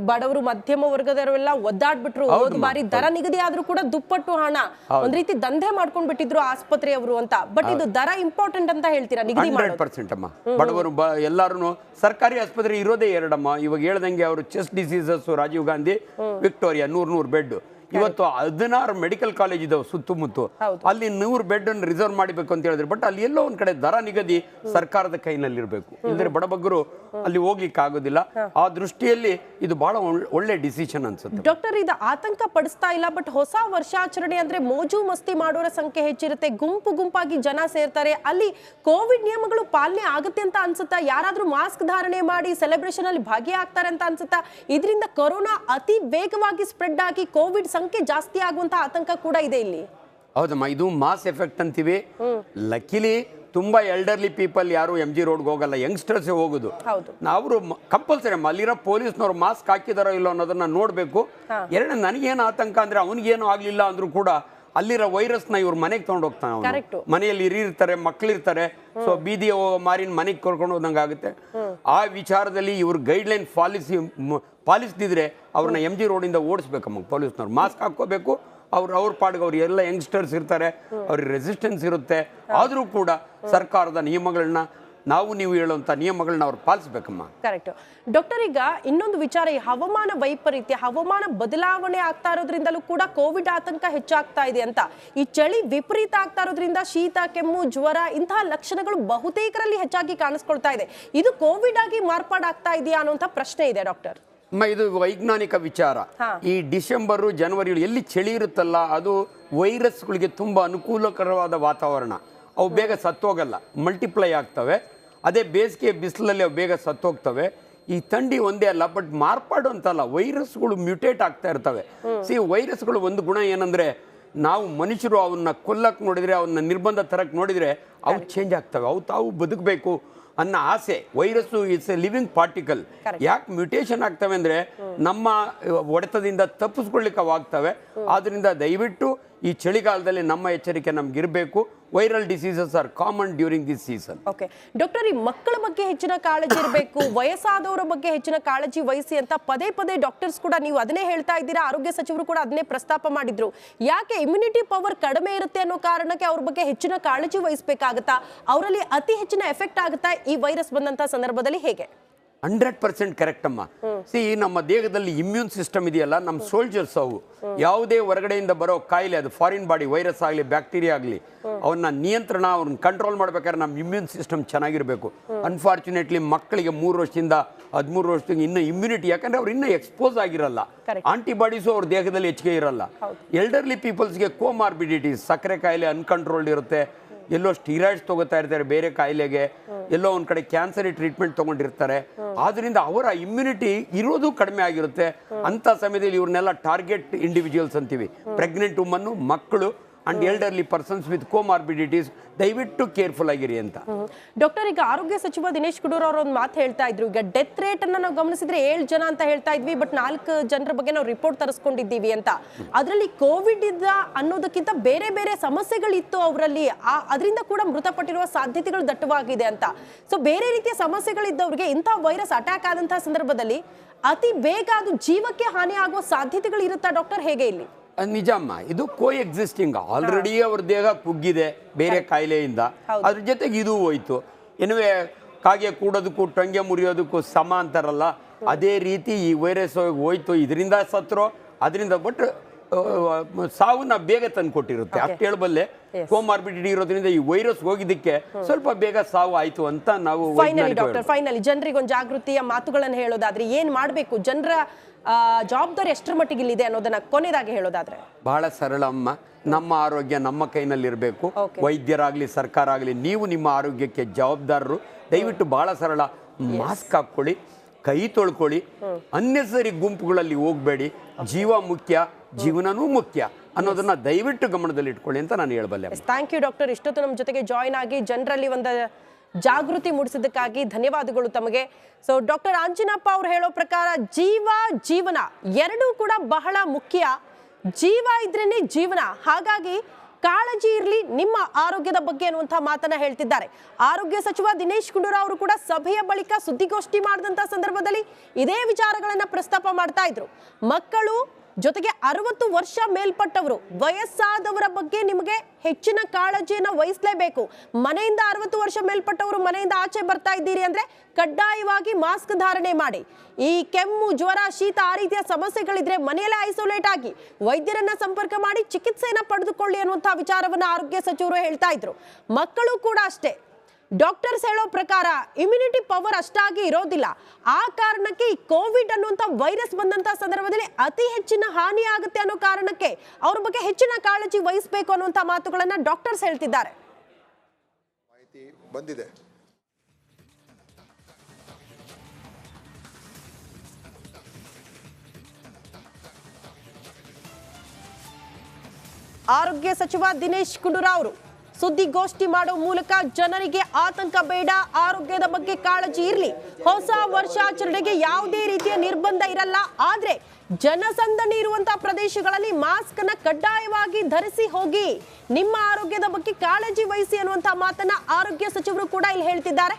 ಬಡವರು ಮಧ್ಯಮ ವರ್ಗದವರೆಲ್ಲ ಒದ್ದಾಡ್ಬಿಟ್ರು. ಹೋದ ಬಾರಿ ದರ ನಿಗದಿ ಆದ್ರೂ ಕೂಡ ದುಪ್ಪಟ್ಟು ಹಣ ಒಂದ್ ರೀತಿ ದಂಧೆ ಮಾಡ್ಕೊಂಡ್ ಬಿಟ್ಟಿದ್ರು ಆಸ್ಪತ್ರೆಯವರು ಅಂತ. ಬಟ್ ಇದು ದರ ಇಂಪಾರ್ಟೆಂಟ್ ಅಂತ ಹೇಳ್ತೀರಾ? ನಿಗದಿ 100% ಅಮ್ಮ. ಬಡವರು ಎಲ್ಲಾರು ಸರ್ಕಾರಿ ಆಸ್ಪತ್ರೆ ಇರೋದೇ 2 ಅಮ್ಮ. ಇವಾಗ ಹೇಳ್ದಂಗೆ ಅವರು chest diseases, Rajiv Gandhi, Victoria 100 bed. ಇವತ್ತು 16 ಮೆಡಿಕಲ್ ಕಾಲೇಜ್ ಇದಾವೆ ಸುತ್ತಮುತ್ತ. ಅಲ್ಲಿ 100 ಬೆಡ್ ಅನ್ನು ರಿಸರ್ವ್ ಮಾಡಬೇಕು ಅಂತ ಹೇಳಿದ್ರೆ, ಬಟ್ ಅಲ್ಲಿ ಎಲ್ಲೋ ಒಂದ್ ಕಡೆ ದರ ನಿಗದಿ ಸರ್ಕಾರದ ಕೈನಲ್ಲಿ ಇರಬೇಕು. ಇಲ್ಲದ್ರೆ ಬಡಬಗ್ಗರು ಅಲ್ಲಿ ಹೋಗ್ಲಿಕ್ಕೆ ಆಗೋದಿಲ್ಲ. ಆ ದೃಷ್ಟಿಯಲ್ಲಿ ಇದು ಬಹಳ ಒಳ್ಳೆ ಡಿಸಿಷನ್ ಅನ್ಸುತ್ತೆ. ಡಾಕ್ಟರ್, ಇದು ಆತಂಕ ಪಡಿಸ್ತಾ ಇಲ್ಲ, ಬಟ್ ಹೊಸ ವರ್ಷಾಚರಣೆ ಅಂದ್ರೆ ಮೋಜು ಮಸ್ತಿ ಮಾಡೋರ ಸಂಖ್ಯೆ ಹೆಚ್ಚಿರುತ್ತೆ, ಗುಂಪು ಗುಂಪಾಗಿ ಜನ ಸೇರ್ತಾರೆ, ಅಲ್ಲಿ ಕೋವಿಡ್ ನಿಯಮಗಳು ಪಾಲನೆ ಆಗುತ್ತೆ ಅಂತ ಅನ್ಸುತ್ತಾ? ಯಾರಾದ್ರೂ ಮಾಸ್ಕ್ ಧಾರಣೆ ಮಾಡಿ ಸೆಲೆಬ್ರೇಷನ್ ಅಲ್ಲಿ ಭಾಗಿಯಾಗ್ತಾರೆ ಅಂತ ಅನ್ಸುತ್ತಾ? ಇದರಿಂದ ಕೊರೋನಾ ಅತಿ ವೇಗವಾಗಿ ಸ್ಪ್ರೆಡ್ ಆಗಿ ಕೋವಿಡ್ ಸಂಖ್ಯೆ ಜಾಸ್ತಿ ಆಗುವಂತ ಆತಂಕ ಕೂಡ ಇದೆ ಇಲ್ಲಿ. ಹೌದಮ್ಮ, ಇದು ಮಾಸ್ ಎಫೆಕ್ಟ್ ಅಂತೀವಿ. ಲಕ್ಕಿಲಿ ತುಂಬಾ ಎಲ್ಡರ್ಲಿ ಪೀಪಲ್ ಯಾರು MG ರೋಡ್ಗೆ ಹೋಗಲ್ಲ, ಯಂಗ್ಸ್ಟರ್ಸ್ ಹೋಗುದು. ಅವರು ಕಂಪಲ್ಸರಿ ಅಲ್ಲಿರೋ ಪೊಲೀಸ್ನವ್ರು ಮಾಸ್ಕ್ ಹಾಕಿದಾರೋ ಇಲ್ಲೋ ಅನ್ನೋದನ್ನ ನೋಡ್ಬೇಕು. ಎರಡು, ನನಗೇನು ಆತಂಕ ಅಂದ್ರೆ ಅವನಿಗೇನು ಆಗ್ಲಿಲ್ಲ ಅಂದ್ರೂ ಕೂಡ ಅಲ್ಲಿರೋ ವೈರಸ್ನ ಇವ್ರ ಮನೆಗೆ ತಗೊಂಡು ಹೋಗ್ತಾನೆ. ಮನೆಯಲ್ಲಿ ಇರ್ತಾರೆ, ಮಕ್ಕಳಿರ್ತಾರೆ. ಸೊ ಬೀದಿ ಮಾರಿನ ಮನೆಗೆ ಕರ್ಕೊಂಡು ಹೋದಂಗೆ ಆಗುತ್ತೆ. ಆ ವಿಚಾರದಲ್ಲಿ ಇವ್ರ ಗೈಡ್ಲೈನ್ ಪಾಲಿಸ್ದಿದ್ರೆ ಅವ್ರನ್ನ MG ರೋಡಿಂದ ಓಡಿಸ್ಬೇಕಮ್ಮ ಪೊಲೀಸ್ನವ್ರು. ಮಾಸ್ಕ್ ಹಾಕೋಬೇಕು. ಅವ್ರ ಪಾಡ್ಗೆ ಅವ್ರು ಎಲ್ಲ ಯಂಗ್ಸ್ಟರ್ಸ್ ಇರ್ತಾರೆ, ಅವ್ರಿಗೆ ರೆಸಿಸ್ಟೆನ್ಸ್ ಇರುತ್ತೆ. ಆದರೂ ಕೂಡ ಸರ್ಕಾರದ ನಿಯಮಗಳನ್ನ, ನೀವು ಹೇಳುವಂತ ನಿಯಮಗಳನ್ನ ಅವ್ರು ಪಾಲಿಸ್ಬೇಕಮ್ಮ. Correct doctor. ಈಗ ಇನ್ನೊಂದು ವಿಚಾರ, ಈ ಹವಾಮಾನ ವೈಪರೀತ್ಯ, ಹವಾಮಾನ ಬದಲಾವಣೆ ಆಗ್ತಾ ಇರೋದ್ರಿಂದಲೂ ಕೂಡ ಕೋವಿಡ್ ಆತಂಕ ಹೆಚ್ಚಾಗ್ತಾ ಇದೆ ಅಂತ. ಈ ಚಳಿ ವಿಪರೀತ ಆಗ್ತಾ ಇರೋದ್ರಿಂದ ಶೀತ, ಕೆಮ್ಮು, ಜ್ವರ ಇಂತಹ ಲಕ್ಷಣಗಳು ಬಹುತೇಕರಲ್ಲಿ ಹೆಚ್ಚಾಗಿ ಕಾಣಿಸ್ಕೊಳ್ತಾ ಇದೆ. ಇದು ಕೋವಿಡ್ ಆಗಿ ಮಾರ್ಪಾಡಾಗ್ತಾ ಇದೆಯಾ ಅನ್ನುವಂಥ ಪ್ರಶ್ನೆ ಇದೆ ಡಾಕ್ಟರ್. ಇದು ವೈಜ್ಞಾನಿಕ ವಿಚಾರ. ಈ ಡಿಸೆಂಬರ್, ಜನವರಿ ಎಲ್ಲಿ ಚಳಿ ಇರುತ್ತಲ್ಲ, ಅದು ವೈರಸ್ಗಳಿಗೆ ತುಂಬಾ ಅನುಕೂಲಕರವಾದ ವಾತಾವರಣ. ಅವು ಬೇಗ ಸತ್ತೋಗಲ್ಲ, ಮಲ್ಟಿಪ್ಲೈ ಆಗ್ತವೆ. ಅದೇ ಬೇಸಿಗೆ ಬಿಸಿಲಲ್ಲಿ ಅವು ಬೇಗ ಸತ್ತೋಗ್ತವೆ. ಈ ಥಂಡಿ ಒಂದೇ ಅಲ್ಲ, ಬಟ್ ಮಾರ್ಪಾಡು ಅಂತಲ್ಲ, ವೈರಸ್ಗಳು ಮ್ಯೂಟೇಟ್ ಆಗ್ತಾ ಇರ್ತವೆ. ವೈರಸ್ಗಳು ಒಂದು ಗುಣ ಏನಂದ್ರೆ, ನಾವು ಮನುಷ್ಯರು ಅವನ್ನ ಕೊಲ್ಲಕ್ಕೆ ನೋಡಿದ್ರೆ, ಅವನ್ನ ನಿರ್ಬಂಧ ತರಕ್ಕೆ ನೋಡಿದ್ರೆ ಅವು ಚೇಂಜ್ ಆಗ್ತವೆ. ಅವು ತಾವು ಬದುಕಬೇಕು ಅನ್ನೋ ಆಸೆ. Virus it's A living particle. ಯಾಕೆ ಮ್ಯೂಟೇಷನ್ ಆಗ್ತವೆ ಅಂದ್ರೆ, ನಮ್ಮ ಹೊಡೆತದಿಂದ ತಪ್ಪಿಸ್ಕೊಳ್ಳಿಕ್ಕೆ ಅವಾಗ್ತವೆ. ಆದ್ರಿಂದ ದಯವಿಟ್ಟು ಈ ಚಳಿಗಾಲದಲ್ಲಿ ನಮ್ಮ ಎಚ್ಚರಿಕೆ ನಮ್ಗಿರಬೇಕು. Viral diseases are common during this season. Okay doctor, ಈ ಮಕ್ಕಳ ಬಗ್ಗೆ ಹೆಚ್ಚಿನ ಕಾಳಜಿ ಇರಬೇಕು, ವಯಸ್ಸಾದವರ ಬಗ್ಗೆ ಹೆಚ್ಚಿನ ಕಾಳಜಿ ವಹಿಸಿ ಅಂತ ಪದೇ ಪದೇ ಡಾಕ್ಟರ್ಸ್ ಕೂಡ ನೀವು ಅದನ್ನೇ ಹೇಳ್ತಾ ಇದ್ದೀರಾ. ಆರೋಗ್ಯ ಸಚಿವರು ಕೂಡ ಅದನ್ನೇ ಪ್ರಸ್ತಾಪ ಮಾಡಿದ್ರು. ಯಾಕೆ ಇಮ್ಯುನಿಟಿ ಪವರ್ ಕಡಿಮೆ ಇರುತ್ತೆ ಅನ್ನೋ ಕಾರಣಕ್ಕೆ ಅವ್ರ ಬಗ್ಗೆ ಹೆಚ್ಚಿನ ಕಾಳಜಿ ವಹಿಸಬೇಕಾಗುತ್ತಾ? ಅವರಲ್ಲಿ ಅತಿ ಹೆಚ್ಚಿನ ಎಫೆಕ್ಟ್ ಆಗುತ್ತಾ ಈ ವೈರಸ್ ಬಂದಂತ ಸಂದರ್ಭದಲ್ಲಿ? ಹೇಗೆ? 100% ಕರೆಕ್ಟ್ ಅಮ್ಮ. ನಮ್ಮ ದೇಹದಲ್ಲಿ ಇಮ್ಯೂನ್ ಸಿಸ್ಟಮ್ ಇದೆಯಲ್ಲ, ನಮ್ಮ ಸೋಲ್ಜರ್ಸ್, ಅವು ಯಾವುದೇ ಹೊರಗಡೆಯಿಂದ ಬರೋ ಕಾಯಿಲೆ, ಅದು ಫಾರಿನ್ ಬಾಡಿ ವೈರಸ್ ಆಗಲಿ ಬ್ಯಾಕ್ಟೀರಿಯಾ ಆಗಲಿ, ಅವನ್ನ ನಿಯಂತ್ರಣ, ಅವ್ರನ್ನ ಕಂಟ್ರೋಲ್ ಮಾಡ್ಬೇಕಾದ್ರೆ ನಮ್ಮ ಇಮ್ಯೂನ್ ಸಿಸ್ಟಮ್ ಚೆನ್ನಾಗಿರಬೇಕು. ಅನ್ಫಾರ್ಚುನೇಟ್ಲಿ ಮಕ್ಕಳಿಗೆ 3 ವರ್ಷದಿಂದ 13 ವರ್ಷದಿಂದ ಇನ್ನೂ ಇಮ್ಯುನಿಟಿ, ಯಾಕಂದ್ರೆ ಅವ್ರು ಇನ್ನೂ ಎಕ್ಸ್ಪೋಸ್ ಆಗಿರಲ್ಲ, ಆಂಟಿಬಾಡೀಸು ಅವ್ರ ದೇಹದಲ್ಲಿ ಹೆಚ್ಚಿಗೆ ಇರಲ್ಲ. ಎಲ್ಡರ್ಲಿ ಪೀಪಲ್ಸ್ಗೆ ಕೋಮಾರ್ಬಿಡಿಟೀಸ್, ಸಕ್ಕರೆ ಕಾಯಿಲೆ ಅನ್ಕಂಟ್ರೋಲ್ಡ್ ಇರುತ್ತೆ, ಎಲ್ಲೋ ಸ್ಟೀರಾಯ್ಡ್ಸ್ ತಗೋತಾ ಇರ್ತಾರೆ ಬೇರೆ ಕಾಯಿಲೆಗೆ, ಎಲ್ಲೋ ಒಂದ್ ಕಡೆ ಕ್ಯಾನ್ಸರ್ ಟ್ರೀಟ್ಮೆಂಟ್ ತಗೊಂಡಿರ್ತಾರೆ. ಆದ್ರಿಂದ ಅವರ ಇಮ್ಯುನಿಟಿ ಇರೋದು ಕಡಿಮೆ ಆಗಿರುತ್ತೆ. ಅಂತ ಸಮಯದಲ್ಲಿ ಇವ್ರನ್ನೆಲ್ಲ ಟಾರ್ಗೆಟ್ ಇಂಡಿವಿಜುವಲ್ಸ್ ಅಂತೀವಿ. ಪ್ರೆಗ್ನೆಂಟ್ ವುಮನ್, ಮಕ್ಕಳು and elderly persons with comorbidities, ದಯವಿಟ್ಟು ಕೇರ್ಫುಲ್ ಆಗಿರಿ ಅಂತ. ಡಾಕ್ಟರ್, ಈಗ ಆರೋಗ್ಯ ಸಚಿವ ದಿನೇಶ್ ಗುಂಡೂರಾವ್ ಅವರು ಒಂದು ಮಾತು ಹೇಳ್ತಾ ಇದ್ರು. ಈಗ ಡೆತ್ ರೇಟ್ ಅನ್ನ ನಾವು ಗಮನಿಸಿದ್ರೆ 7 ಜನ ಅಂತ ಹೇಳ್ತಾ ಇದ್ವಿ, ಬಟ್ 4 ಜನರ ಬಗ್ಗೆ ನಾವು ರಿಪೋರ್ಟ್ ತರಿಸ್ಕೊಂಡಿದ್ದೀವಿ ಅಂತ. ಅದರಲ್ಲಿ ಕೋವಿಡ್ ಇದ್ದ ಅನ್ನೋದಕ್ಕಿಂತ ಬೇರೆ ಬೇರೆ ಸಮಸ್ಯೆಗಳಿತ್ತು ಅವರಲ್ಲಿ, ಅದರಿಂದ ಕೂಡ ಮೃತಪಟ್ಟಿರುವ ಸಾಧ್ಯತೆಗಳು ದಟ್ಟವಾಗಿದೆ ಅಂತ. ಸೊ ಬೇರೆ ರೀತಿಯ ಸಮಸ್ಯೆಗಳಿದ್ದವ್ರಿಗೆ ಇಂಥ ವೈರಸ್ ಅಟ್ಯಾಕ್ ಆದಂತಹ ಸಂದರ್ಭದಲ್ಲಿ ಅತಿ ಬೇಗ ಅದು ಜೀವಕ್ಕೆ ಹಾನಿ ಆಗುವ ಸಾಧ್ಯತೆಗಳು ಇರುತ್ತಾ ಡಾಕ್ಟರ್? ಹೇಗೆ ಇಲ್ಲಿ? ನಿಜಮ್ಮ, ಇದು ಕೋ ಎಕ್ಸಿಸ್ಟಿಂಗ್. ಆಲ್ರೆಡಿ ಅವ್ರ ದೇಹ ಕುಗ್ಗಿದೆ ಬೇರೆ ಕಾಯಿಲೆಯಿಂದ, ಅದ್ರ ಜೊತೆಗೆ ಇದು ಹೋಯ್ತು. ಎನ್ನುವೆ ಕಾಗೆ ಕೂಡೋದಕ್ಕೂ ಟೊಂಗೆ ಮುರಿಯೋದಕ್ಕೂ ಸಮ ಅಂತಾರಲ್ಲ, ಅದೇ ರೀತಿ ಈ ವೈರಸ್ ಹೋಯ್ತು. ಇದರಿಂದ ಸತ್ರೋ ಅದರಿಂದ, ಬಟ್ ಸಾವನ್ನ ಬೇಗ ತಂದು ಕೊಟ್ಟಿರುತ್ತೆ ಅಷ್ಟು ಹೇಳಬಲ್ಲೆ. ಕೋಮಾರ್ಬಿಡಿಟಿ ಇರೋದ್ರಿಂದ ಈ ವೈರಸ್ ಹೋಗಿದ್ದಕ್ಕೆ ಸ್ವಲ್ಪ ಬೇಗ ಸಾವು ಆಯ್ತು ಅಂತ ನಾವು. ಫೈನಲಿ ಜನರಿಗೆ ಒಂದು ಜಾಗೃತಿಯ ಮಾತುಗಳನ್ನು ಹೇಳೋದಾದ್ರೆ ಏನ್ ಮಾಡ್ಬೇಕು, ಜನರ ಜವಾಬ್ದಾರಿ ಎಷ್ಟರ ಮಟ್ಟಿಗೆ ಇಲ್ಲಿದೆ ಅನ್ನೋದನ್ನ ಕೊನೆಯದಾಗಿ ಹೇಳೋದಾದ್ರೆ? ಬಹಳ ಸರಳ ಅಮ್ಮ, ನಮ್ಮ ಆರೋಗ್ಯ ನಮ್ಮ ಕೈನಲ್ಲಿ ಇರಬೇಕು. ವೈದ್ಯರಾಗ್ಲಿ ಸರ್ಕಾರ ಆಗಲಿ, ನೀವು ನಿಮ್ಮ ಆರೋಗ್ಯಕ್ಕೆ ಜವಾಬ್ದಾರರು. ದಯವಿಟ್ಟು ಬಹಳ ಸರಳ, ಮಾಸ್ಕ್ ಹಾಕೊಳ್ಳಿ, ಕೈ ತೊಳ್ಕೊಳ್ಳಿ, ಅನ್ನೆಸರಿ ಗುಂಪುಗಳಲ್ಲಿ ಹೋಗಬೇಡಿ. ಜೀವ ಮುಖ್ಯ, ಜೀವನನೂ ಮುಖ್ಯ ಅನ್ನೋದನ್ನ ದಯವಿಟ್ಟು ಗಮನದಲ್ಲಿ ಇಟ್ಕೊಳ್ಳಿ ಅಂತ ನಾನು ಹೇಳಬಲ್ಲೆ. Thank you doctor. ಇಷ್ಟೊತ್ತು ನಮ್ಮ ಜೊತೆಗೆ ಜಾಯಿನ್ ಆಗಿ ಜನರಲ್ಲಿ ಒಂದು ಜಾಗೃತಿ ಮೂಡಿಸಿದ್ದಕ್ಕಾಗಿ ಧನ್ಯವಾದಗಳು ತಮಗೆ. ಸೊ ಡಾಕ್ಟರ್ ಆಂಜಿನಪ್ಪ ಅವರು ಹೇಳೋ ಪ್ರಕಾರ ಜೀವ ಜೀವನ ಎರಡೂ ಕೂಡ ಬಹಳ ಮುಖ್ಯ. ಜೀವ ಇದ್ರೇನೆ ಜೀವನ. ಹಾಗಾಗಿ ಕಾಳಜಿ ಇರಲಿ ನಿಮ್ಮ ಆರೋಗ್ಯದ ಬಗ್ಗೆ ಅನ್ನುವಂಥ ಮಾತನ್ನ ಹೇಳ್ತಿದ್ದಾರೆ. ಆರೋಗ್ಯ ಸಚಿವ ದಿನೇಶ್ ಗುಂಡೂರಾವ್ ಅವರು ಕೂಡ ಸಭೆಯ ಬಳಿಕ ಸುದ್ದಿಗೋಷ್ಠಿ ಮಾಡಿದಂತ ಸಂದರ್ಭದಲ್ಲಿ ಇದೇ ವಿಚಾರಗಳನ್ನ ಪ್ರಸ್ತಾಪ ಮಾಡ್ತಾ ಇದ್ರು. ಮಕ್ಕಳು ಜೊತೆಗೆ 60 ವರ್ಷ ಮೇಲ್ಪಟ್ಟವರು, ವಯಸ್ಸಾದವರ ಬಗ್ಗೆ ನಿಮಗೆ ಹೆಚ್ಚಿನ ಕಾಳಜಿಯನ್ನ ವಹಿಸಲೇಬೇಕು. ಮನೆಯಿಂದ 60 ವರ್ಷ ಮೇಲ್ಪಟ್ಟವರು ಮನೆಯಿಂದ ಆಚೆ ಬರ್ತಾ ಇದ್ದೀರಿ ಅಂದ್ರೆ ಕಡ್ಡಾಯವಾಗಿ ಮಾಸ್ಕ್ ಧಾರಣೆ ಮಾಡಿ. ಈ ಕೆಮ್ಮು, ಜ್ವರ, ಶೀತ ಆ ರೀತಿಯ ಸಮಸ್ಯೆಗಳಿದ್ರೆ ಮನೆಯಲ್ಲೇ ಐಸೋಲೇಟ್ ಆಗಿ ವೈದ್ಯರನ್ನ ಸಂಪರ್ಕ ಮಾಡಿ ಚಿಕಿತ್ಸೆಯನ್ನ ಪಡೆದುಕೊಳ್ಳಿ ಅನ್ನುವಂತಹ ವಿಚಾರವನ್ನ ಆರೋಗ್ಯ ಸಚಿವರು ಹೇಳ್ತಾ ಇದ್ರು. ಮಕ್ಕಳು ಕೂಡ ಅಷ್ಟೇ. ಡಾಕ್ಟರ್ಸ್ ಹೇಳೋ ಪ್ರಕಾರ ಇಮ್ಯುನಿಟಿ ಪವರ್ ಅಷ್ಟಾಗಿ ಇರೋದಿಲ್ಲ. ಆ ಕಾರಣಕ್ಕೆ ಈ ಕೋವಿಡ್ ಅನ್ನುವಂಥ ವೈರಸ್ ಬಂದಂತಹ ಸಂದರ್ಭದಲ್ಲಿ ಅತಿ ಹೆಚ್ಚಿನ ಹಾನಿ ಆಗುತ್ತೆ ಅನ್ನೋ ಕಾರಣಕ್ಕೆ ಅವ್ರ ಬಗ್ಗೆ ಹೆಚ್ಚಿನ ಕಾಳಜಿ ವಹಿಸಬೇಕು ಅನ್ನುವಂಥ ಮಾತುಗಳನ್ನ ಡಾಕ್ಟರ್ಸ್ ಹೇಳ್ತಿದ್ದಾರೆ. ಮಾಹಿತಿ ಬಂದಿದೆ. ಆರೋಗ್ಯ ಸಚಿವ ದಿನೇಶ್ ಗುಂಡೂರಾವ್ ಅವರು ಸುದ್ದಿಗೋಷ್ಠಿ ಮಾಡೋ ಮೂಲಕ ಜನರಿಗೆ ಆತಂಕ ಬೇಡ, ಆರೋಗ್ಯದ ಬಗ್ಗೆ ಕಾಳಜಿ ಇರಲಿ, ಹೊಸ ವರ್ಷಾಚರಣೆಗೆ ಯಾವುದೇ ರೀತಿಯ ನಿರ್ಬಂಧ ಇರಲ್ಲ, ಆದ್ರೆ ಜನಸಂದಣಿ ಇರುವಂತಹ ಪ್ರದೇಶಗಳಲ್ಲಿ ಮಾಸ್ಕ್ ಅನ್ನ ಕಡ್ಡಾಯವಾಗಿ ಧರಿಸಿ ಹೋಗಿ, ನಿಮ್ಮ ಆರೋಗ್ಯದ ಬಗ್ಗೆ ಕಾಳಜಿ ವಹಿಸಿ ಅನ್ನುವಂತಹ ಮಾತನ್ನ ಆರೋಗ್ಯ ಸಚಿವರು ಕೂಡ ಇಲ್ಲಿ ಹೇಳ್ತಿದ್ದಾರೆ.